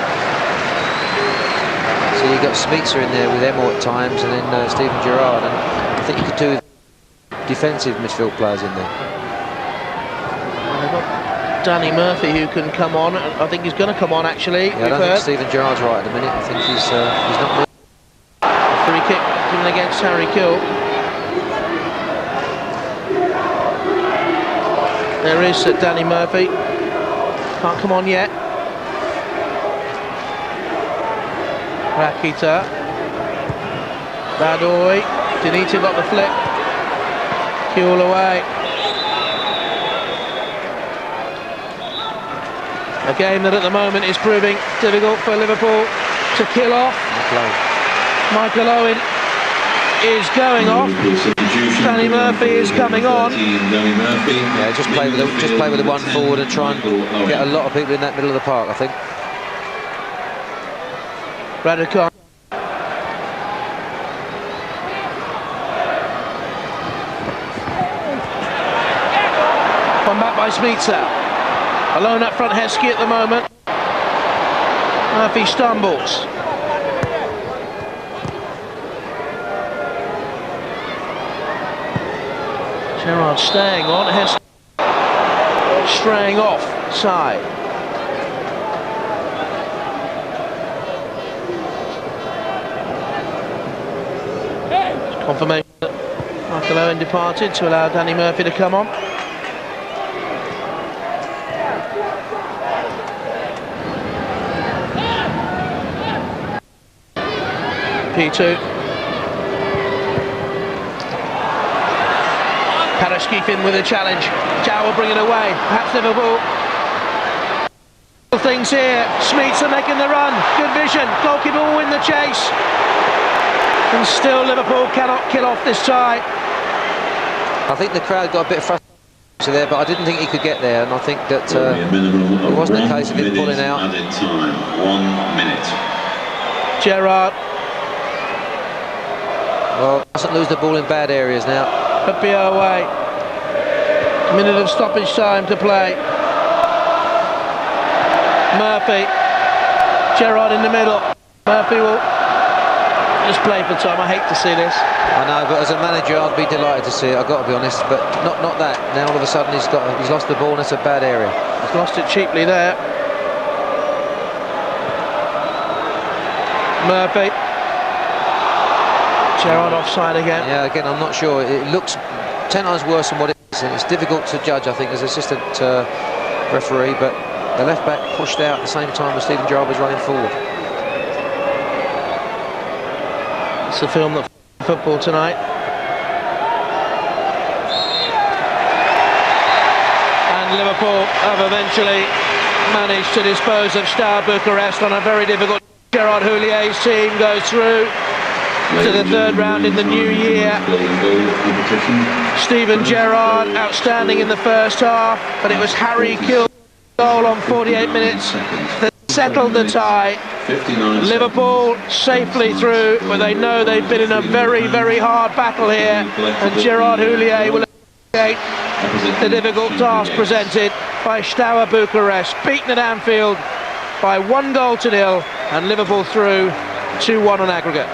So you've got Smita in there with Emil at times, and then Steven Gerrard, and I think you could do defensive midfield players in there. They've got Danny Murphy who can come on. I think he's going to come on actually. Yeah, I don't think Steven Gerrard's right at the minute. I think he's not. Free kick given against Harry Kuhl. There is Danny Murphy. Can't come on yet. Rakita. Radoi. Denita got the flip. Kuhl away. A game that at the moment is proving difficult for Liverpool to kill off. Michael Owen is going off. Danny Murphy is coming on. Yeah, just play with the one forward and try and get a lot of people in that middle of the park, I think. Raducanu. Come back by Smita. Alone up front, Heskey at the moment. Murphy stumbles. Gerrard staying on, Heskey straying off side. Confirmation that Michael Owen departed to allow Danny Murphy to come on. P2. Karashkif in with a challenge. Chow will bring it away. Perhaps Liverpool. Things here. Smita making the run. Good vision. Goalkeeper will win the chase. And still Liverpool cannot kill off this tie. I think the crowd got a bit frustrated there, but I didn't think he could get there, and I think that it wasn't a case of him pulling out. Added time, 1 minute. Gerrard. Well, mustn't lose the ball in bad areas now. Papio away. Minute of stoppage time to play. Murphy. Gerrard in the middle. Murphy will just play for time. I hate to see this. I know, but as a manager, I'd be delighted to see it. I've got to be honest, but not that. Now all of a sudden he's lost the ball, and it's a bad area. He's lost it cheaply there. Murphy. Gerrard offside again. Yeah, again, I'm not sure. It looks 10 times worse than what it is, and it's difficult to judge, I think, as assistant referee, but the left back pushed out at the same time as Steven Gerrard was running forward. It's the film that football tonight. And Liverpool have eventually managed to dispose of Steaua Bucharest on a very difficult. Gerard Houlier's team goes through to the third round in the new year. Steven Gerrard outstanding in the first half, but it was Harry Kill's goal on 48 minutes that settled the tie. Liverpool safely through, but they know they've been in a very, very hard battle here, and Gerard Houllier will appreciate the difficult task presented by Steaua Bucharest, beaten at Anfield by 1-0, and Liverpool through 2-1 on aggregate.